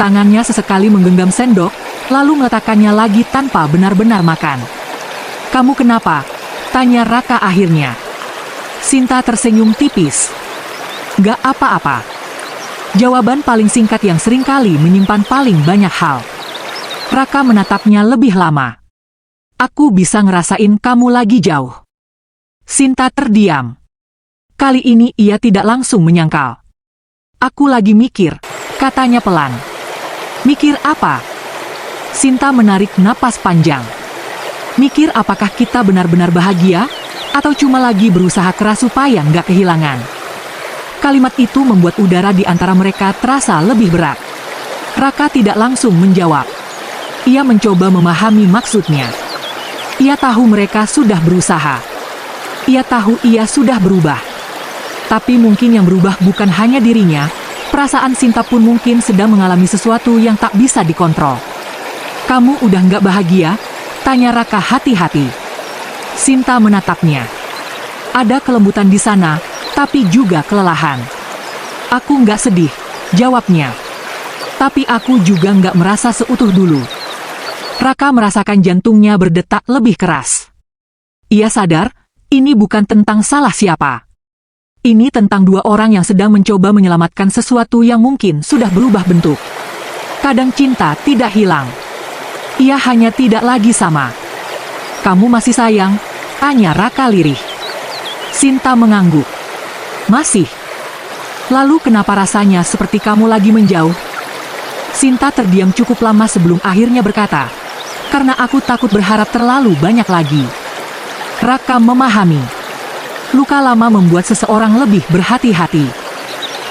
Tangannya sesekali menggenggam sendok, lalu meletakkannya lagi tanpa benar-benar makan. "Kamu kenapa?" tanya Raka akhirnya. Sinta tersenyum tipis. "Gak apa-apa." Jawaban paling singkat yang seringkali menyimpan paling banyak hal. Raka menatapnya lebih lama. "Aku bisa ngerasain kamu lagi jauh." Sinta terdiam. Kali ini ia tidak langsung menyangkal. "Aku lagi mikir," katanya pelan. "Mikir apa?" Sinta menarik napas panjang. "Mikir apakah kita benar-benar bahagia, atau cuma lagi berusaha keras supaya nggak kehilangan." Kalimat itu membuat udara di antara mereka terasa lebih berat. Raka tidak langsung menjawab. Ia mencoba memahami maksudnya. Ia tahu mereka sudah berusaha. Ia tahu ia sudah berubah. Tapi mungkin yang berubah bukan hanya dirinya, perasaan Sinta pun mungkin sedang mengalami sesuatu yang tak bisa dikontrol. "Kamu udah nggak bahagia?" tanya Raka hati-hati. Sinta menatapnya. Ada kelembutan di sana, tapi juga kelelahan. "Aku nggak sedih," jawabnya. "Tapi aku juga nggak merasa seutuh dulu." Raka merasakan jantungnya berdetak lebih keras. Ia sadar, ini bukan tentang salah siapa. Ini tentang dua orang yang sedang mencoba menyelamatkan sesuatu yang mungkin sudah berubah bentuk. Kadang cinta tidak hilang. Ia hanya tidak lagi sama. "Kamu masih sayang?" tanya Raka lirih. Sinta mengangguk. "Masih." "Lalu kenapa rasanya seperti kamu lagi menjauh?" Sinta terdiam cukup lama sebelum akhirnya berkata, "Karena aku takut berharap terlalu banyak lagi." Raka memahami. Luka lama membuat seseorang lebih berhati-hati.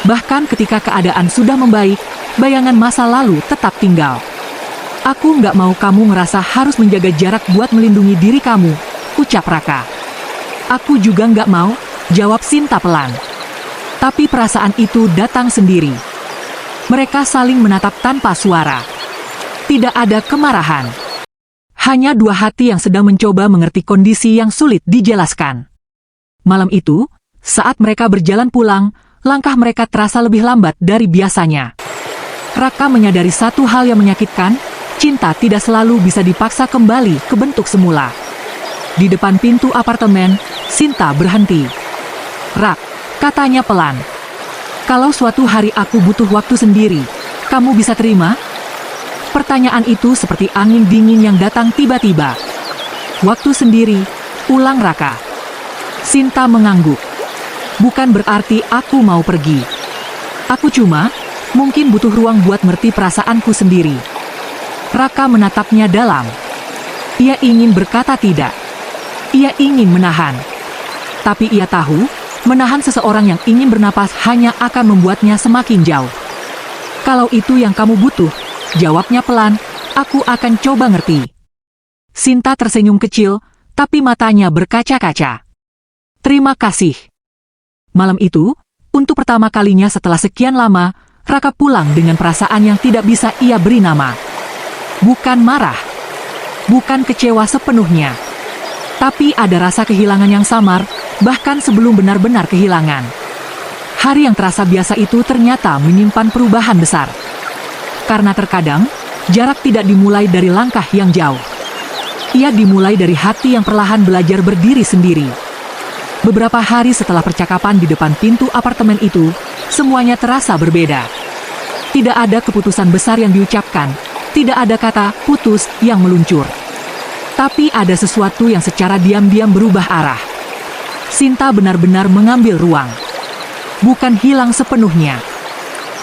Bahkan ketika keadaan sudah membaik, bayangan masa lalu tetap tinggal. "Aku nggak mau kamu ngerasa harus menjaga jarak buat melindungi diri kamu," ucap Raka. "Aku juga nggak mau," jawab Sinta pelan. Tapi perasaan itu datang sendiri. Mereka saling menatap tanpa suara. Tidak ada kemarahan. Hanya dua hati yang sedang mencoba mengerti kondisi yang sulit dijelaskan. Malam itu, saat mereka berjalan pulang, langkah mereka terasa lebih lambat dari biasanya. Raka menyadari satu hal yang menyakitkan, cinta tidak selalu bisa dipaksa kembali ke bentuk semula. Di depan pintu apartemen, Sinta berhenti. "Rak," katanya pelan. "Kalau suatu hari aku butuh waktu sendiri, kamu bisa terima?" Pertanyaan itu seperti angin dingin yang datang tiba-tiba. "Waktu sendiri," ulang Raka. Sinta mengangguk. "Bukan berarti aku mau pergi. Aku cuma, mungkin butuh ruang buat ngerti perasaanku sendiri." Raka menatapnya dalam. Ia ingin berkata tidak. Ia ingin menahan. Tapi ia tahu, menahan seseorang yang ingin bernapas hanya akan membuatnya semakin jauh. "Kalau itu yang kamu butuh," jawabnya pelan, Aku akan coba ngerti. Sinta tersenyum kecil, tapi matanya berkaca-kaca. Terima kasih. Malam itu, untuk pertama kalinya setelah sekian lama, Raka pulang dengan perasaan yang tidak bisa ia beri nama. Bukan marah. Bukan kecewa sepenuhnya. Tapi ada rasa kehilangan yang samar, bahkan sebelum benar-benar kehilangan. Hari yang terasa biasa itu ternyata menyimpan perubahan besar. Karena terkadang, jarak tidak dimulai dari langkah yang jauh. Ia dimulai dari hati yang perlahan belajar berdiri sendiri. Beberapa hari setelah percakapan di depan pintu apartemen itu, semuanya terasa berbeda. Tidak ada keputusan besar yang diucapkan, tidak ada kata putus yang meluncur. Tapi ada sesuatu yang secara diam-diam berubah arah. Sinta benar-benar mengambil ruang. Bukan hilang sepenuhnya.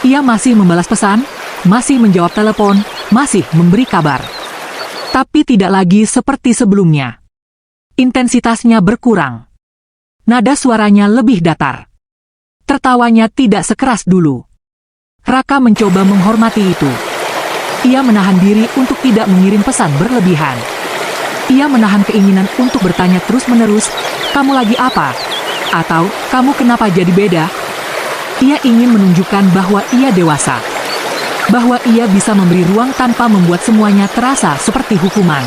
Ia masih membalas pesan, masih menjawab telepon, masih memberi kabar. Tapi tidak lagi seperti sebelumnya. Intensitasnya berkurang. Nada suaranya lebih datar. Tertawanya tidak sekeras dulu. Raka mencoba menghormati itu. Ia menahan diri untuk tidak mengirim pesan berlebihan. Ia menahan keinginan untuk bertanya terus-menerus, "Kamu lagi apa?" Atau, "Kamu kenapa jadi beda?" Ia ingin menunjukkan bahwa ia dewasa. Bahwa ia bisa memberi ruang tanpa membuat semuanya terasa seperti hukuman.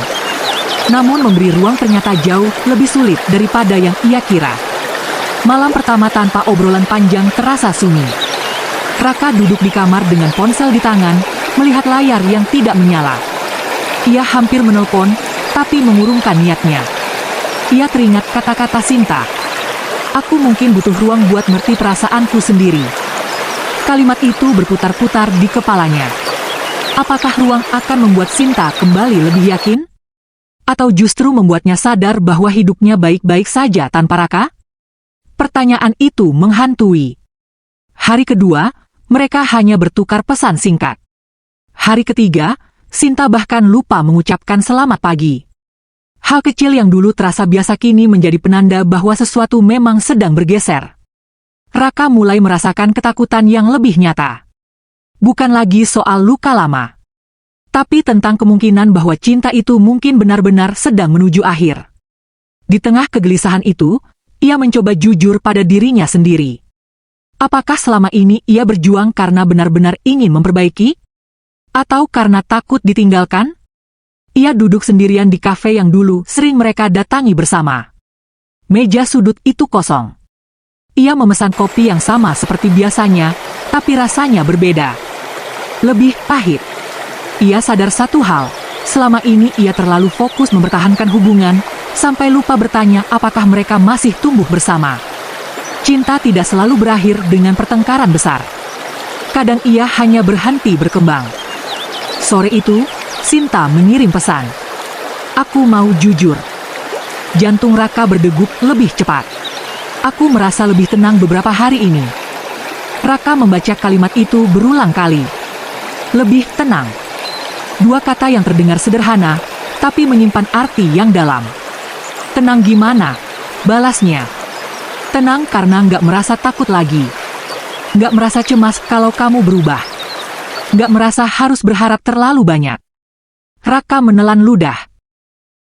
Namun memberi ruang ternyata jauh lebih sulit daripada yang ia kira. Malam pertama tanpa obrolan panjang terasa sunyi. Raka duduk di kamar dengan ponsel di tangan, melihat layar yang tidak menyala. Ia hampir menelpon, tapi mengurungkan niatnya. Ia teringat kata-kata Sinta. "Aku mungkin butuh ruang buat ngerti perasaanku sendiri." Kalimat itu berputar-putar di kepalanya. Apakah ruang akan membuat Sinta kembali lebih yakin? Atau justru membuatnya sadar bahwa hidupnya baik-baik saja tanpa Raka? Pertanyaan itu menghantui. Hari kedua, mereka hanya bertukar pesan singkat. Hari ketiga, Sinta bahkan lupa mengucapkan selamat pagi. Hal kecil yang dulu terasa biasa kini menjadi penanda bahwa sesuatu memang sedang bergeser. Raka mulai merasakan ketakutan yang lebih nyata. Bukan lagi soal luka lama, tapi tentang kemungkinan bahwa cinta itu mungkin benar-benar sedang menuju akhir. Di tengah kegelisahan itu, ia mencoba jujur pada dirinya sendiri. Apakah selama ini ia berjuang karena benar-benar ingin memperbaiki? Atau karena takut ditinggalkan? Ia duduk sendirian di kafe yang dulu sering mereka datangi bersama. Meja sudut itu kosong. Ia memesan kopi yang sama seperti biasanya, tapi rasanya berbeda. Lebih pahit. Ia sadar satu hal, selama ini ia terlalu fokus mempertahankan hubungan, sampai lupa bertanya apakah mereka masih tumbuh bersama. Cinta tidak selalu berakhir dengan pertengkaran besar. Kadang ia hanya berhenti berkembang. Sore itu, Sinta mengirim pesan. "Aku mau jujur." Jantung Raka berdegup lebih cepat. "Aku merasa lebih tenang beberapa hari ini." Raka membaca kalimat itu berulang kali. Lebih tenang. Dua kata yang terdengar sederhana, tapi menyimpan arti yang dalam. "Tenang gimana?" balasnya. "Tenang karena nggak merasa takut lagi. Nggak merasa cemas kalau kamu berubah. Nggak merasa harus berharap terlalu banyak." Raka menelan ludah.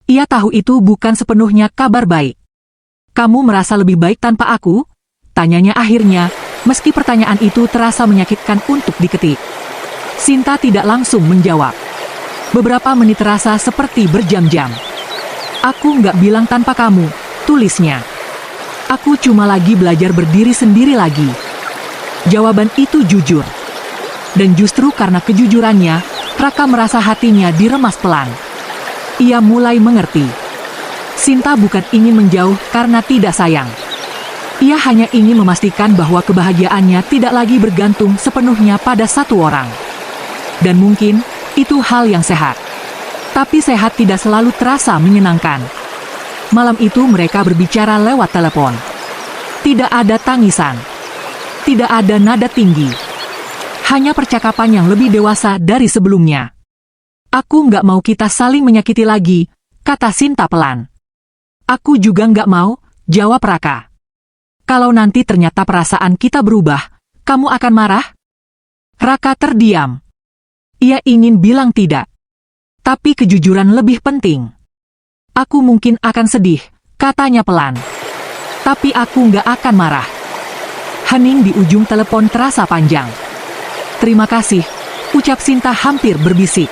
Ia tahu itu bukan sepenuhnya kabar baik. "Kamu merasa lebih baik tanpa aku?" tanyanya akhirnya, meski pertanyaan itu terasa menyakitkan untuk diketik. Sinta tidak langsung menjawab. Beberapa menit terasa seperti berjam-jam. "Aku nggak bilang tanpa kamu," tulisnya. "Aku cuma lagi belajar berdiri sendiri lagi." Jawaban itu jujur. Dan justru karena kejujurannya, Raka merasa hatinya diremas pelan. Ia mulai mengerti. Sinta bukan ingin menjauh karena tidak sayang. Ia hanya ingin memastikan bahwa kebahagiaannya tidak lagi bergantung sepenuhnya pada satu orang. Dan mungkin, itu hal yang sehat. Tapi sehat tidak selalu terasa menyenangkan. Malam itu mereka berbicara lewat telepon. Tidak ada tangisan. Tidak ada nada tinggi. Hanya percakapan yang lebih dewasa dari sebelumnya. "Aku nggak mau kita saling menyakiti lagi," kata Sinta pelan. "Aku juga nggak mau," jawab Raka. "Kalau nanti ternyata perasaan kita berubah, kamu akan marah?" Raka terdiam. Ia ingin bilang tidak. Tapi kejujuran lebih penting. Aku mungkin akan sedih, katanya pelan. Tapi aku nggak akan marah. Hening di ujung telepon terasa panjang. Terima kasih, ucap Sinta hampir berbisik.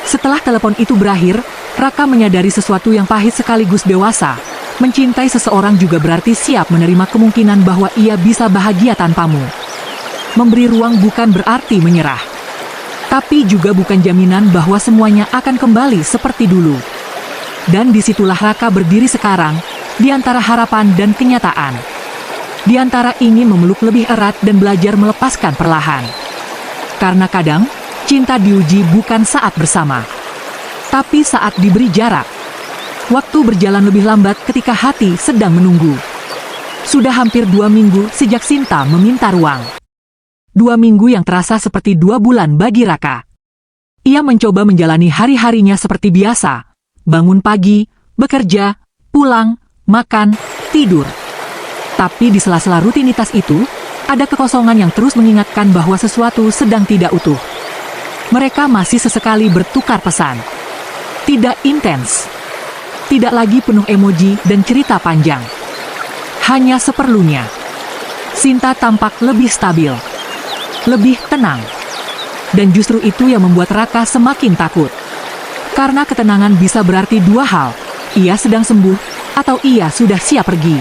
Setelah telepon itu berakhir, Raka menyadari sesuatu yang pahit sekaligus dewasa. Mencintai seseorang juga berarti siap menerima kemungkinan bahwa ia bisa bahagia tanpamu. Memberi ruang bukan berarti menyerah. Tapi juga bukan jaminan bahwa semuanya akan kembali seperti dulu. Dan disitulah Raka berdiri sekarang, di antara harapan dan kenyataan. Di antara ingin memeluk lebih erat dan belajar melepaskan perlahan. Karena kadang, cinta diuji bukan saat bersama, tapi saat diberi jarak. Waktu berjalan lebih lambat ketika hati sedang menunggu. Sudah hampir 2 minggu sejak Sinta meminta ruang. 2 minggu yang terasa seperti 2 bulan bagi Raka. Ia mencoba menjalani hari-harinya seperti biasa. Bangun pagi, bekerja, pulang, makan, tidur. Tapi di sela-sela rutinitas itu, ada kekosongan yang terus mengingatkan bahwa sesuatu sedang tidak utuh. Mereka masih sesekali bertukar pesan. Tidak intens. Tidak lagi penuh emoji dan cerita panjang. Hanya seperlunya. Sinta tampak lebih stabil. Lebih tenang. Dan justru itu yang membuat Raka semakin takut. Karena ketenangan bisa berarti 2 hal. Ia sedang sembuh, atau ia sudah siap pergi.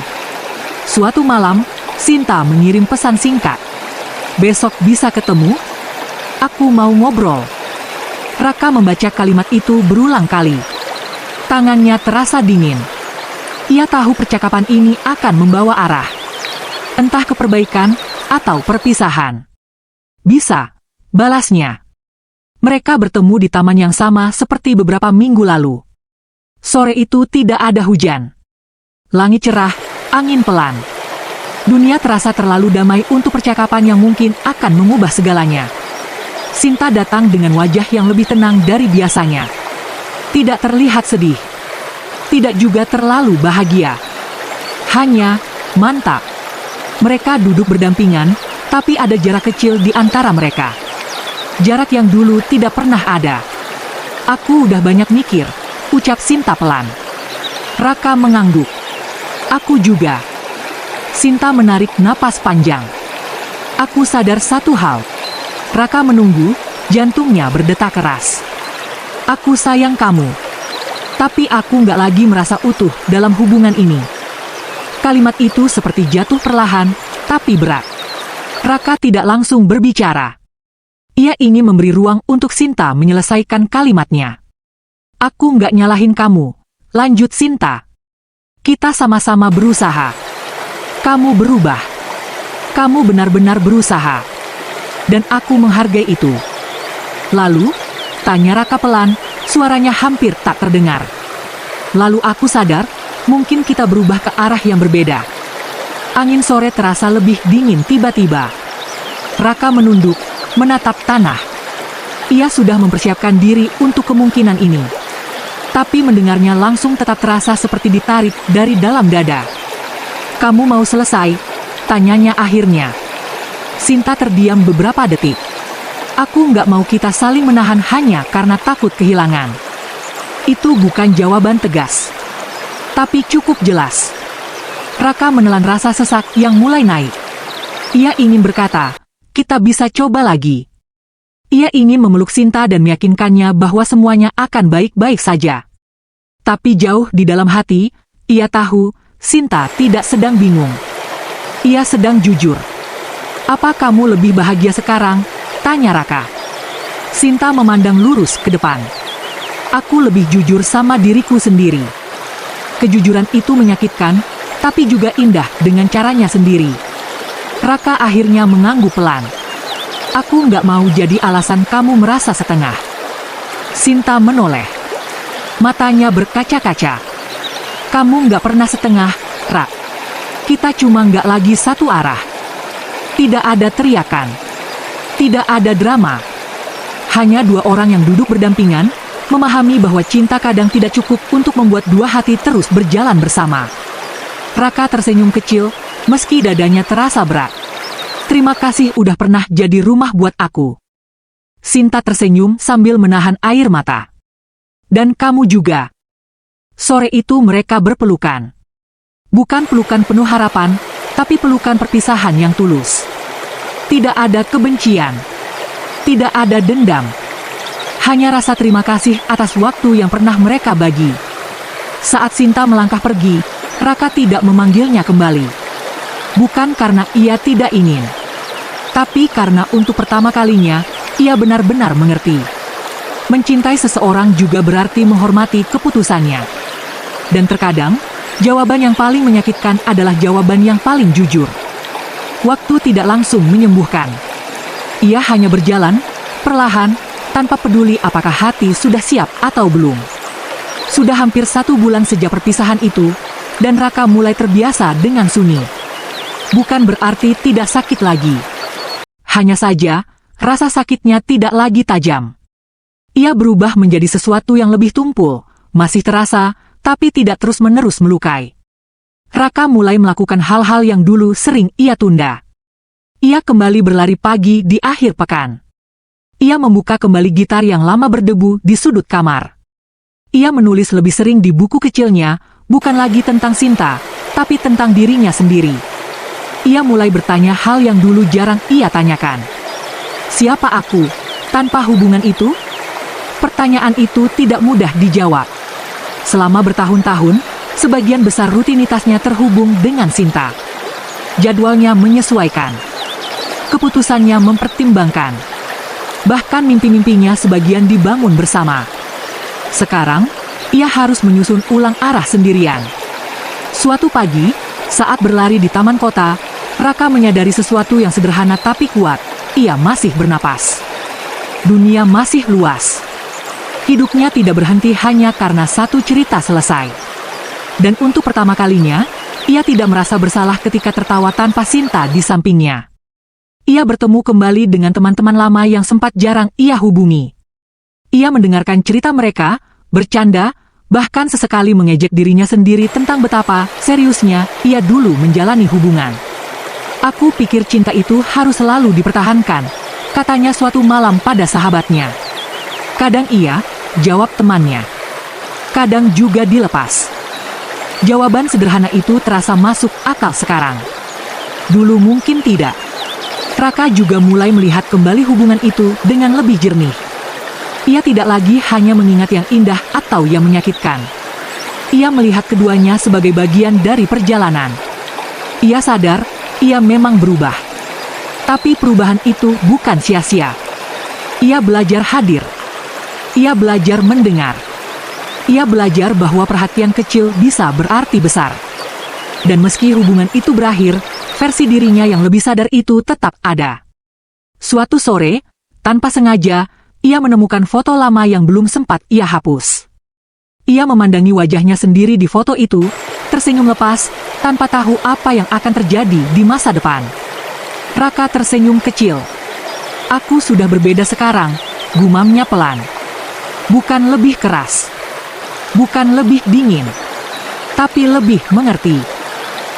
Suatu malam, Sinta mengirim pesan singkat. Besok bisa ketemu? Aku mau ngobrol. Raka membaca kalimat itu berulang kali. Tangannya terasa dingin. Ia tahu percakapan ini akan membawa arah. Entah ke perbaikan atau perpisahan. Bisa, balasnya. Mereka bertemu di taman yang sama seperti beberapa minggu lalu. Sore itu tidak ada hujan. Langit cerah, angin pelan. Dunia terasa terlalu damai untuk percakapan yang mungkin akan mengubah segalanya. Sinta datang dengan wajah yang lebih tenang dari biasanya. Tidak terlihat sedih. Tidak juga terlalu bahagia. Hanya mantap. Mereka duduk berdampingan, tapi ada jarak kecil di antara mereka. Jarak yang dulu tidak pernah ada. Aku udah banyak mikir, ucap Sinta pelan. Raka mengangguk. Aku juga. Sinta menarik napas panjang. Aku sadar satu hal. Raka menunggu, jantungnya berdetak keras. Aku sayang kamu. Tapi aku nggak lagi merasa utuh dalam hubungan ini. Kalimat itu seperti jatuh perlahan, tapi berat. Raka tidak langsung berbicara. Ia ingin memberi ruang untuk Sinta menyelesaikan kalimatnya. Aku nggak nyalahin kamu, lanjut Sinta. Kita sama-sama berusaha. Kamu berubah. Kamu benar-benar berusaha. Dan aku menghargai itu. Lalu, tanya Raka pelan, suaranya hampir tak terdengar. Lalu aku sadar, mungkin kita berubah ke arah yang berbeda. Angin sore terasa lebih dingin tiba-tiba. Raka menunduk, menatap tanah. Ia sudah mempersiapkan diri untuk kemungkinan ini. Tapi mendengarnya langsung tetap terasa seperti ditarik dari dalam dada. Kamu mau selesai? Tanyanya akhirnya. Sinta terdiam beberapa detik. Aku nggak mau kita saling menahan hanya karena takut kehilangan. Itu bukan jawaban tegas. Tapi cukup jelas. Raka menelan rasa sesak yang mulai naik. Ia ingin berkata, kita bisa coba lagi. Ia ingin memeluk Sinta dan meyakinkannya bahwa semuanya akan baik-baik saja. Tapi jauh di dalam hati, ia tahu, Sinta tidak sedang bingung. Ia sedang jujur. Apa kamu lebih bahagia sekarang? Tanya Raka. Sinta memandang lurus ke depan. Aku lebih jujur sama diriku sendiri. Kejujuran itu menyakitkan, tapi juga indah dengan caranya sendiri. Raka akhirnya mengangguk pelan. Aku nggak mau jadi alasan kamu merasa setengah. Sinta menoleh. Matanya berkaca-kaca. Kamu nggak pernah setengah, Rak. Kita cuma nggak lagi satu arah. Tidak ada teriakan. Tidak ada drama. Hanya 2 orang yang duduk berdampingan, memahami bahwa cinta kadang tidak cukup untuk membuat 2 hati terus berjalan bersama. Raka tersenyum kecil, meski dadanya terasa berat. Terima kasih udah pernah jadi rumah buat aku. Sinta tersenyum sambil menahan air mata. Dan kamu juga. Sore itu mereka berpelukan. Bukan pelukan penuh harapan, tapi pelukan perpisahan yang tulus. Tidak ada kebencian. Tidak ada dendam. Hanya rasa terima kasih atas waktu yang pernah mereka bagi. Saat Sinta melangkah pergi, Raka tidak memanggilnya kembali. Bukan karena ia tidak ingin, tapi karena untuk pertama kalinya, ia benar-benar mengerti. Mencintai seseorang juga berarti menghormati keputusannya. Dan terkadang, jawaban yang paling menyakitkan adalah jawaban yang paling jujur. Waktu tidak langsung menyembuhkan. Ia hanya berjalan, perlahan, tanpa peduli apakah hati sudah siap atau belum. Sudah hampir 1 bulan sejak perpisahan itu, dan Raka mulai terbiasa dengan sunyi. Bukan berarti tidak sakit lagi. Hanya saja, rasa sakitnya tidak lagi tajam. Ia berubah menjadi sesuatu yang lebih tumpul, masih terasa, tapi tidak terus-menerus melukai. Raka mulai melakukan hal-hal yang dulu sering ia tunda. Ia kembali berlari pagi di akhir pekan. Ia membuka kembali gitar yang lama berdebu di sudut kamar. Ia menulis lebih sering di buku kecilnya, bukan lagi tentang Sinta, tapi tentang dirinya sendiri. Ia mulai bertanya hal yang dulu jarang ia tanyakan. Siapa aku, tanpa hubungan itu? Pertanyaan itu tidak mudah dijawab. Selama bertahun-tahun, sebagian besar rutinitasnya terhubung dengan Sinta. Jadwalnya menyesuaikan. Keputusannya mempertimbangkan. Bahkan mimpi-mimpinya sebagian dibangun bersama. Sekarang, ia harus menyusun ulang arah sendirian. Suatu pagi, saat berlari di taman kota, Raka menyadari sesuatu yang sederhana tapi kuat. Ia masih bernapas. Dunia masih luas. Hidupnya tidak berhenti hanya karena satu cerita selesai. Dan untuk pertama kalinya, ia tidak merasa bersalah ketika tertawa tanpa Sinta di sampingnya. Ia bertemu kembali dengan teman-teman lama yang sempat jarang ia hubungi. Ia mendengarkan cerita mereka, bercanda, bahkan sesekali mengejek dirinya sendiri tentang betapa seriusnya ia dulu menjalani hubungan. Aku pikir cinta itu harus selalu dipertahankan, katanya suatu malam pada sahabatnya. Kadang iya, jawab temannya. Kadang juga dilepas. Jawaban sederhana itu terasa masuk akal sekarang. Dulu mungkin tidak. Raka juga mulai melihat kembali hubungan itu dengan lebih jernih. Ia tidak lagi hanya mengingat yang indah atau yang menyakitkan. Ia melihat keduanya sebagai bagian dari perjalanan. Ia sadar, ia memang berubah. Tapi perubahan itu bukan sia-sia. Ia belajar hadir. Ia belajar mendengar. Ia belajar bahwa perhatian kecil bisa berarti besar. Dan meski hubungan itu berakhir, versi dirinya yang lebih sadar itu tetap ada. Suatu sore, tanpa sengaja, ia menemukan foto lama yang belum sempat ia hapus. Ia memandangi wajahnya sendiri di foto itu, tersenyum lepas, tanpa tahu apa yang akan terjadi di masa depan. Raka tersenyum kecil. Aku sudah berbeda sekarang, gumamnya pelan. Bukan lebih keras. Bukan lebih dingin, tapi lebih mengerti.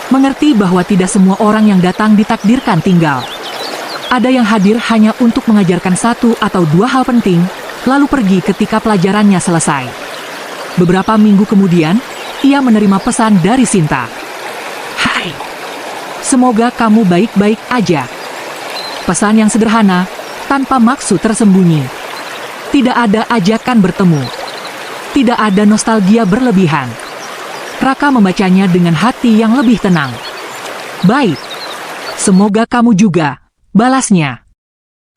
Mengerti bahwa tidak semua orang yang datang ditakdirkan tinggal. Ada yang hadir hanya untuk mengajarkan 1 atau 2 hal penting, lalu pergi ketika pelajarannya selesai. Beberapa minggu kemudian, ia menerima pesan dari Sinta. Hai, semoga kamu baik-baik aja. Pesan yang sederhana, tanpa maksud tersembunyi. Tidak ada ajakan bertemu. Tidak ada nostalgia berlebihan. Raka membacanya dengan hati yang lebih tenang. Baik. Semoga kamu juga, balasnya.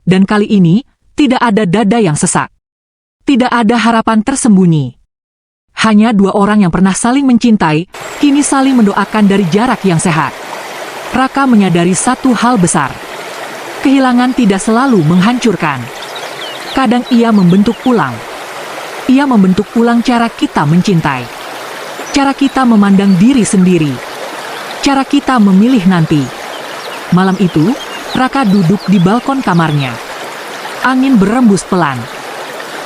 Dan kali ini, tidak ada dada yang sesak. Tidak ada harapan tersembunyi. Hanya 2 orang yang pernah saling mencintai, kini saling mendoakan dari jarak yang sehat. Raka menyadari satu hal besar. Kehilangan tidak selalu menghancurkan. Kadang ia membentuk ulang. Ia membentuk ulang cara kita mencintai. Cara kita memandang diri sendiri. Cara kita memilih nanti. Malam itu, Raka duduk di balkon kamarnya. Angin berembus pelan.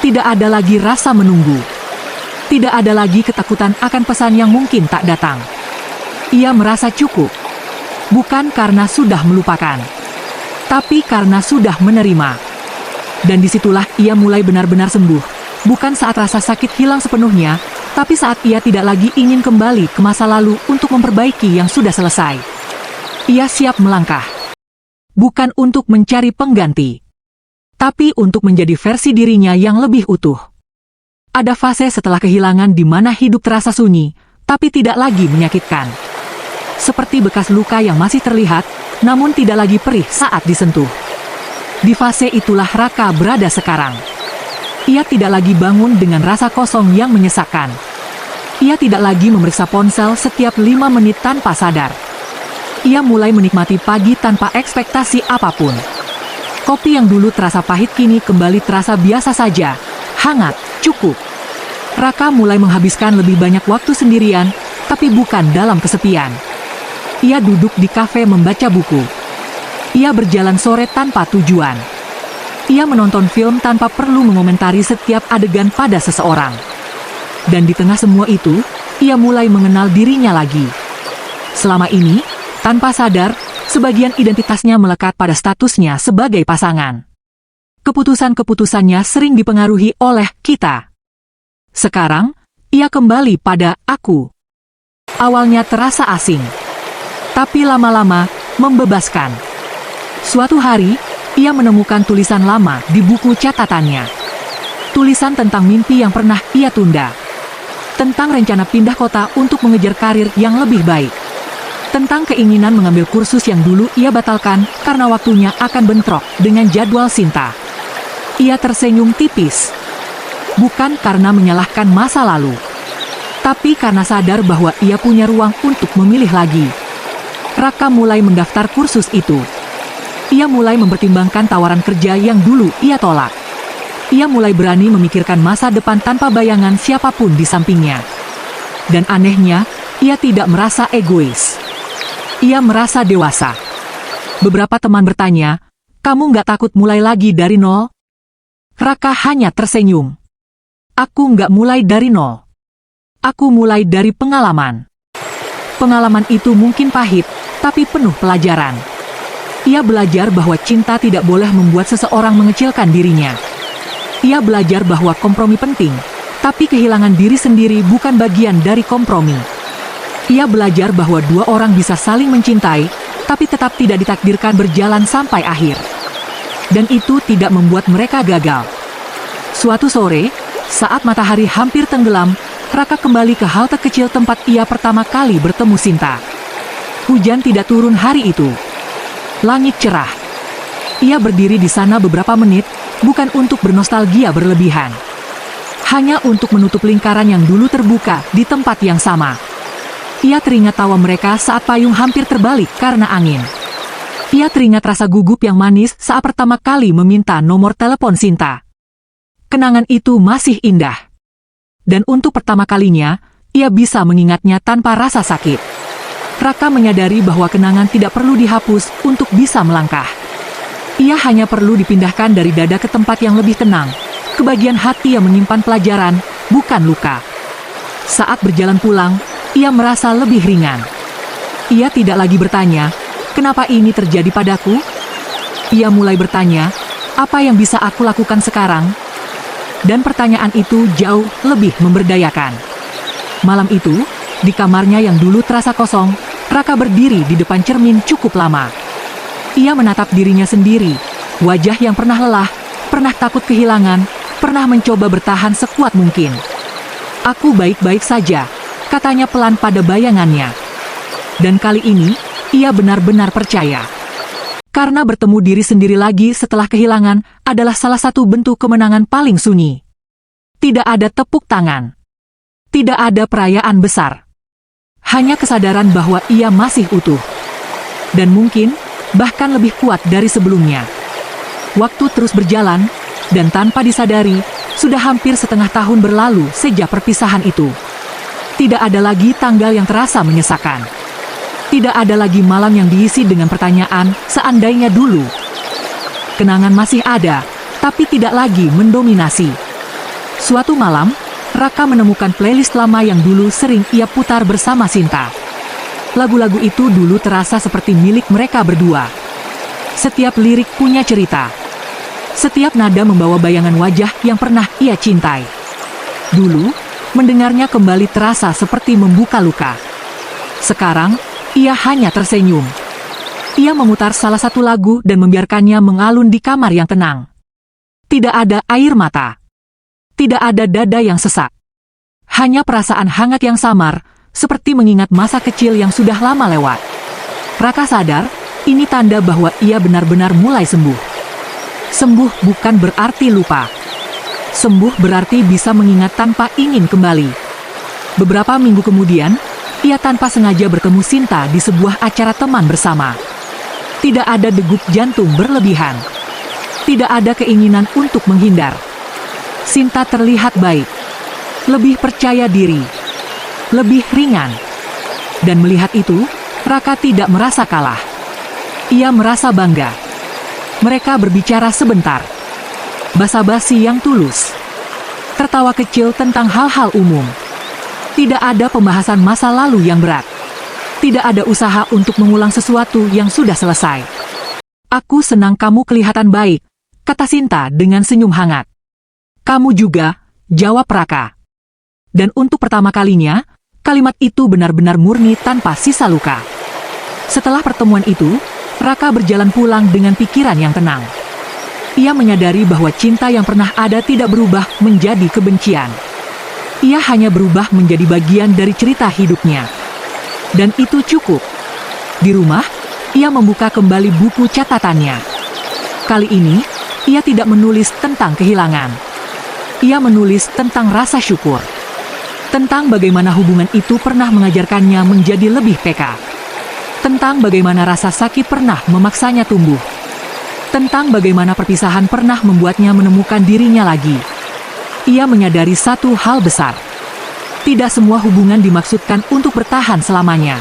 Tidak ada lagi rasa menunggu. Tidak ada lagi ketakutan akan pesan yang mungkin tak datang. Ia merasa cukup. Bukan karena sudah melupakan, tapi karena sudah menerima. Dan disitulah ia mulai benar-benar sembuh. Bukan saat rasa sakit hilang sepenuhnya, tapi saat ia tidak lagi ingin kembali ke masa lalu untuk memperbaiki yang sudah selesai. Ia siap melangkah. Bukan untuk mencari pengganti, tapi untuk menjadi versi dirinya yang lebih utuh. Ada fase setelah kehilangan di mana hidup terasa sunyi, tapi tidak lagi menyakitkan. Seperti bekas luka yang masih terlihat, namun tidak lagi perih saat disentuh. Di fase itulah Raka berada sekarang. Ia tidak lagi bangun dengan rasa kosong yang menyesakkan. Ia tidak lagi memeriksa ponsel setiap 5 menit tanpa sadar. Ia mulai menikmati pagi tanpa ekspektasi apapun. Kopi yang dulu terasa pahit kini kembali terasa biasa saja, hangat, cukup. Raka mulai menghabiskan lebih banyak waktu sendirian, tapi bukan dalam kesepian. Ia duduk di kafe membaca buku. Ia berjalan sore tanpa tujuan. Ia menonton film tanpa perlu mengomentari setiap adegan pada seseorang. Dan di tengah semua itu, ia mulai mengenal dirinya lagi. Selama ini, tanpa sadar, sebagian identitasnya melekat pada statusnya sebagai pasangan. Keputusan-keputusannya sering dipengaruhi oleh kita. Sekarang, ia kembali pada aku. Awalnya terasa asing, tapi lama-lama membebaskan. Suatu hari, ia menemukan tulisan lama di buku catatannya. Tulisan tentang mimpi yang pernah ia tunda. Tentang rencana pindah kota untuk mengejar karir yang lebih baik. Tentang keinginan mengambil kursus yang dulu ia batalkan karena waktunya akan bentrok dengan jadwal Sinta. Ia tersenyum tipis. Bukan karena menyalahkan masa lalu, tapi karena sadar bahwa ia punya ruang untuk memilih lagi. Raka mulai mendaftar kursus itu. Ia mulai mempertimbangkan tawaran kerja yang dulu ia tolak. Ia mulai berani memikirkan masa depan tanpa bayangan siapapun di sampingnya. Dan anehnya, ia tidak merasa egois. Ia merasa dewasa. Beberapa teman bertanya, "Kamu nggak takut mulai lagi dari nol?" Raka hanya tersenyum. "Aku nggak mulai dari nol. Aku mulai dari pengalaman. Pengalaman itu mungkin pahit, tapi penuh pelajaran." Ia belajar bahwa cinta tidak boleh membuat seseorang mengecilkan dirinya. Ia belajar bahwa kompromi penting, tapi kehilangan diri sendiri bukan bagian dari kompromi. Ia belajar bahwa dua orang bisa saling mencintai, tapi tetap tidak ditakdirkan berjalan sampai akhir. Dan itu tidak membuat mereka gagal. Suatu sore, saat matahari hampir tenggelam, Raka kembali ke halte kecil tempat ia pertama kali bertemu Sinta. Hujan tidak turun hari itu. Langit cerah. Ia berdiri di sana beberapa menit, bukan untuk bernostalgia berlebihan. Hanya untuk menutup lingkaran yang dulu terbuka di tempat yang sama. Ia teringat tawa mereka saat payung hampir terbalik karena angin. Ia teringat rasa gugup yang manis saat pertama kali meminta nomor telepon Sinta. Kenangan itu masih indah. Dan untuk pertama kalinya, ia bisa mengingatnya tanpa rasa sakit. Raka menyadari bahwa kenangan tidak perlu dihapus untuk bisa melangkah. Ia hanya perlu dipindahkan dari dada ke tempat yang lebih tenang, ke bagian hati yang menyimpan pelajaran, bukan luka. Saat berjalan pulang, ia merasa lebih ringan. Ia tidak lagi bertanya, "Kenapa ini terjadi padaku?" Ia mulai bertanya, "Apa yang bisa aku lakukan sekarang?" Dan pertanyaan itu jauh lebih memberdayakan. Malam itu, di kamarnya yang dulu terasa kosong, Raka berdiri di depan cermin cukup lama. Ia menatap dirinya sendiri, wajah yang pernah lelah, pernah takut kehilangan, pernah mencoba bertahan sekuat mungkin. "Aku baik-baik saja," katanya pelan pada bayangannya. Dan kali ini, ia benar-benar percaya. Karena bertemu diri sendiri lagi setelah kehilangan adalah salah satu bentuk kemenangan paling sunyi. Tidak ada tepuk tangan. Tidak ada perayaan besar. Hanya kesadaran bahwa ia masih utuh. Dan mungkin, bahkan lebih kuat dari sebelumnya. Waktu terus berjalan, dan tanpa disadari, sudah hampir setengah tahun berlalu sejak perpisahan itu. Tidak ada lagi tanggal yang terasa menyesakan. Tidak ada lagi malam yang diisi dengan pertanyaan, seandainya dulu. Kenangan masih ada, tapi tidak lagi mendominasi. Suatu malam, Raka menemukan playlist lama yang dulu sering ia putar bersama Sinta. Lagu-lagu itu dulu terasa seperti milik mereka berdua. Setiap lirik punya cerita. Setiap nada membawa bayangan wajah yang pernah ia cintai. Dulu, mendengarnya kembali terasa seperti membuka luka. Sekarang, ia hanya tersenyum. Ia memutar salah satu lagu dan membiarkannya mengalun di kamar yang tenang. Tidak ada air mata. Tidak ada dada yang sesak. Hanya perasaan hangat yang samar, seperti mengingat masa kecil yang sudah lama lewat. Raka sadar, ini tanda bahwa ia benar-benar mulai sembuh. Sembuh bukan berarti lupa. Sembuh berarti bisa mengingat tanpa ingin kembali. Beberapa minggu kemudian, ia tanpa sengaja bertemu Sinta di sebuah acara teman bersama. Tidak ada degup jantung berlebihan. Tidak ada keinginan untuk menghindar. Sinta terlihat baik. Lebih percaya diri. Lebih ringan. Dan melihat itu, Raka tidak merasa kalah. Ia merasa bangga. Mereka berbicara sebentar. Basa-basi yang tulus. Tertawa kecil tentang hal-hal umum. Tidak ada pembahasan masa lalu yang berat. Tidak ada usaha untuk mengulang sesuatu yang sudah selesai. Aku senang kamu kelihatan baik, kata Sinta dengan senyum hangat. Kamu juga, jawab Raka. Dan untuk pertama kalinya, kalimat itu benar-benar murni tanpa sisa luka. Setelah pertemuan itu, Raka berjalan pulang dengan pikiran yang tenang. Ia menyadari bahwa cinta yang pernah ada tidak berubah menjadi kebencian. Ia hanya berubah menjadi bagian dari cerita hidupnya. Dan itu cukup. Di rumah, ia membuka kembali buku catatannya. Kali ini, ia tidak menulis tentang kehilangan. Ia menulis tentang rasa syukur. Tentang bagaimana hubungan itu pernah mengajarkannya menjadi lebih peka. Tentang bagaimana rasa sakit pernah memaksanya tumbuh. Tentang bagaimana perpisahan pernah membuatnya menemukan dirinya lagi. Ia menyadari satu hal besar. Tidak semua hubungan dimaksudkan untuk bertahan selamanya.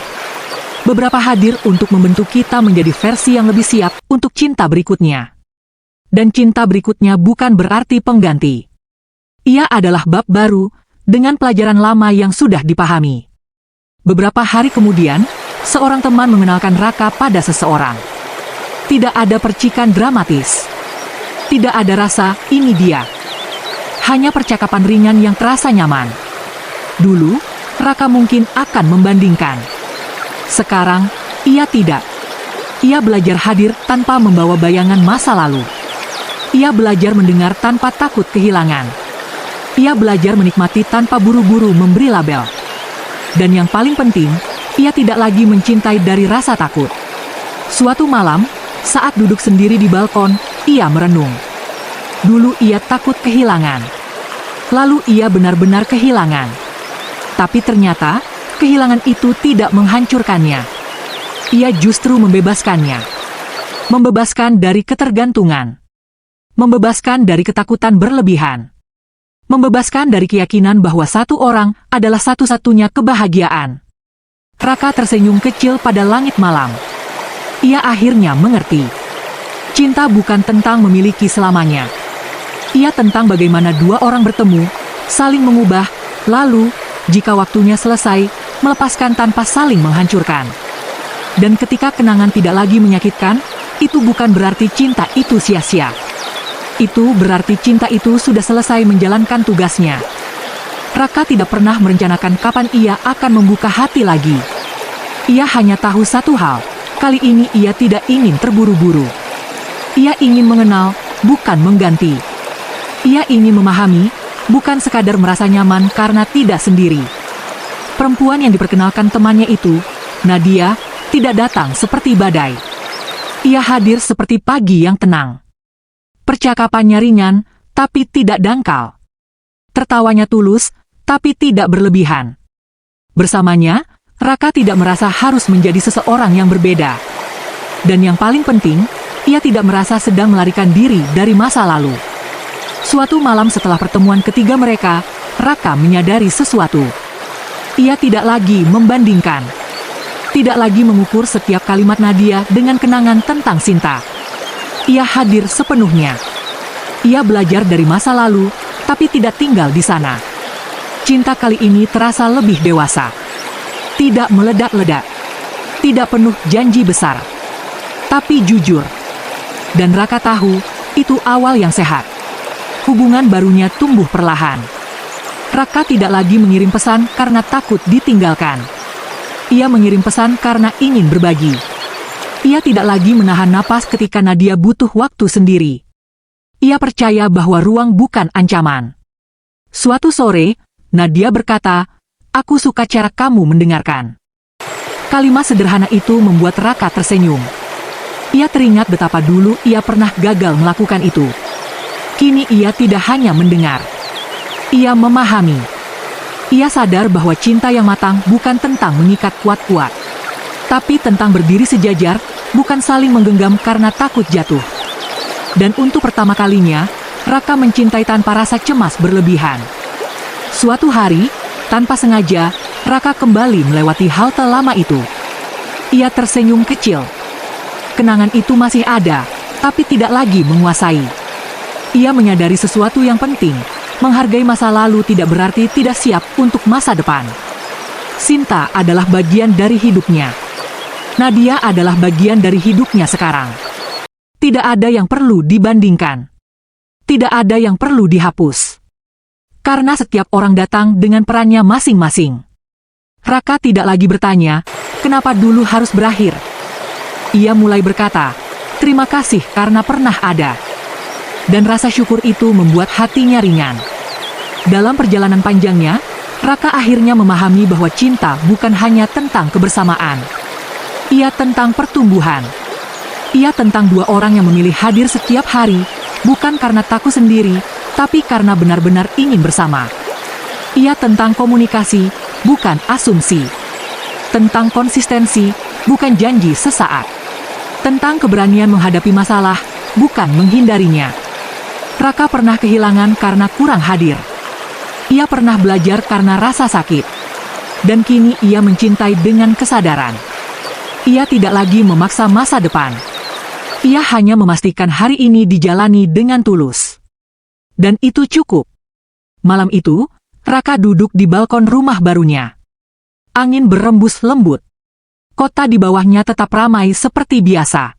Beberapa hadir untuk membentuk kita menjadi versi yang lebih siap untuk cinta berikutnya. Dan cinta berikutnya bukan berarti pengganti. Ia adalah bab baru, dengan pelajaran lama yang sudah dipahami. Beberapa hari kemudian, seorang teman mengenalkan Raka pada seseorang. Tidak ada percikan dramatis. Tidak ada rasa, ini dia. Hanya percakapan ringan yang terasa nyaman. Dulu, Raka mungkin akan membandingkan. Sekarang, ia tidak. Ia belajar hadir tanpa membawa bayangan masa lalu. Ia belajar mendengar tanpa takut kehilangan. Ia belajar menikmati tanpa buru-buru memberi label. Dan yang paling penting, ia tidak lagi mencintai dari rasa takut. Suatu malam, saat duduk sendiri di balkon, ia merenung. Dulu ia takut kehilangan. Lalu ia benar-benar kehilangan. Tapi ternyata, kehilangan itu tidak menghancurkannya. Ia justru membebaskannya. Membebaskan dari ketergantungan. Membebaskan dari ketakutan berlebihan. Membebaskan dari keyakinan bahwa satu orang adalah satu-satunya kebahagiaan. Raka tersenyum kecil pada langit malam. Ia akhirnya mengerti. Cinta bukan tentang memiliki selamanya. Ia tentang bagaimana dua orang bertemu, saling mengubah, lalu, jika waktunya selesai, melepaskan tanpa saling menghancurkan. Dan ketika kenangan tidak lagi menyakitkan, itu bukan berarti cinta itu sia-sia. Itu berarti cinta itu sudah selesai menjalankan tugasnya. Raka tidak pernah merencanakan kapan ia akan membuka hati lagi. Ia hanya tahu satu hal, kali ini ia tidak ingin terburu-buru. Ia ingin mengenal, bukan mengganti. Ia ingin memahami, bukan sekadar merasa nyaman karena tidak sendiri. Perempuan yang diperkenalkan temannya itu, Nadia, tidak datang seperti badai. Ia hadir seperti pagi yang tenang. Percakapannya ringan, tapi tidak dangkal. Tertawanya tulus, tapi tidak berlebihan. Bersamanya, Raka tidak merasa harus menjadi seseorang yang berbeda. Dan yang paling penting, ia tidak merasa sedang melarikan diri dari masa lalu. Suatu malam setelah pertemuan ketiga mereka, Raka menyadari sesuatu. Ia tidak lagi membandingkan. Tidak lagi mengukur setiap kalimat Nadia dengan kenangan tentang Sinta. Ia hadir sepenuhnya. Ia belajar dari masa lalu, tapi tidak tinggal di sana. Cinta kali ini terasa lebih dewasa. Tidak meledak-ledak. Tidak penuh janji besar. Tapi jujur. Dan Raka tahu, itu awal yang sehat. Hubungan barunya tumbuh perlahan. Raka tidak lagi mengirim pesan karena takut ditinggalkan. Ia mengirim pesan karena ingin berbagi. Ia tidak lagi menahan napas ketika Nadia butuh waktu sendiri. Ia percaya bahwa ruang bukan ancaman. Suatu sore, Nadia berkata, "Aku suka cara kamu mendengarkan." Kalimat sederhana itu membuat Raka tersenyum. Ia teringat betapa dulu ia pernah gagal melakukan itu. Kini ia tidak hanya mendengar. Ia memahami. Ia sadar bahwa cinta yang matang bukan tentang mengikat kuat-kuat, tapi tentang berdiri sejajar, bukan saling menggenggam karena takut jatuh. Dan untuk pertama kalinya, Raka mencintai tanpa rasa cemas berlebihan. Suatu hari, tanpa sengaja, Raka kembali melewati halte lama itu. Ia tersenyum kecil. Kenangan itu masih ada, tapi tidak lagi menguasai. Ia menyadari sesuatu yang penting. Menghargai masa lalu tidak berarti tidak siap untuk masa depan. Sinta adalah bagian dari hidupnya. Nadia adalah bagian dari hidupnya sekarang. Tidak ada yang perlu dibandingkan. Tidak ada yang perlu dihapus. Karena setiap orang datang dengan perannya masing-masing. Raka tidak lagi bertanya, kenapa dulu harus berakhir? Ia mulai berkata, terima kasih karena pernah ada. Dan rasa syukur itu membuat hatinya ringan. Dalam perjalanan panjangnya, Raka akhirnya memahami bahwa cinta bukan hanya tentang kebersamaan. Ia tentang pertumbuhan. Ia tentang dua orang yang memilih hadir setiap hari, bukan karena takut sendiri, tapi karena benar-benar ingin bersama. Ia tentang komunikasi, bukan asumsi. Tentang konsistensi, bukan janji sesaat. Tentang keberanian menghadapi masalah, bukan menghindarinya. Raka pernah kehilangan karena kurang hadir. Ia pernah belajar karena rasa sakit. Dan kini ia mencintai dengan kesadaran. Ia tidak lagi memaksa masa depan. Ia hanya memastikan hari ini dijalani dengan tulus. Dan itu cukup. Malam itu, Raka duduk di balkon rumah barunya. Angin berembus lembut. Kota di bawahnya tetap ramai seperti biasa.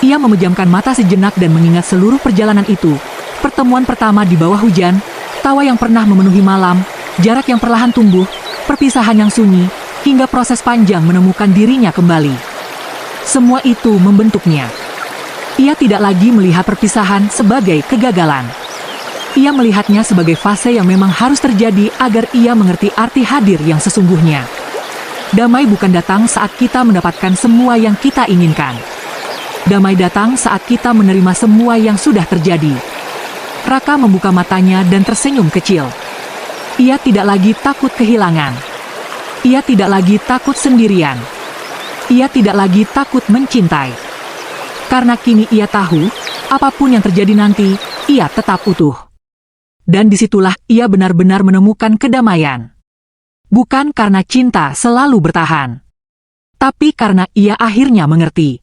Ia memejamkan mata sejenak dan mengingat seluruh perjalanan itu. Pertemuan pertama di bawah hujan, tawa yang pernah memenuhi malam, jarak yang perlahan tumbuh, perpisahan yang sunyi, hingga proses panjang menemukan dirinya kembali. Semua itu membentuknya. Ia tidak lagi melihat perpisahan sebagai kegagalan. Ia melihatnya sebagai fase yang memang harus terjadi agar ia mengerti arti hadir yang sesungguhnya. Damai bukan datang saat kita mendapatkan semua yang kita inginkan. Damai datang saat kita menerima semua yang sudah terjadi. Raka membuka matanya dan tersenyum kecil. Ia tidak lagi takut kehilangan. Ia tidak lagi takut sendirian. Ia tidak lagi takut mencintai. Karena kini ia tahu, apapun yang terjadi nanti, ia tetap utuh. Dan disitulah ia benar-benar menemukan kedamaian. Bukan karena cinta selalu bertahan, tapi karena ia akhirnya mengerti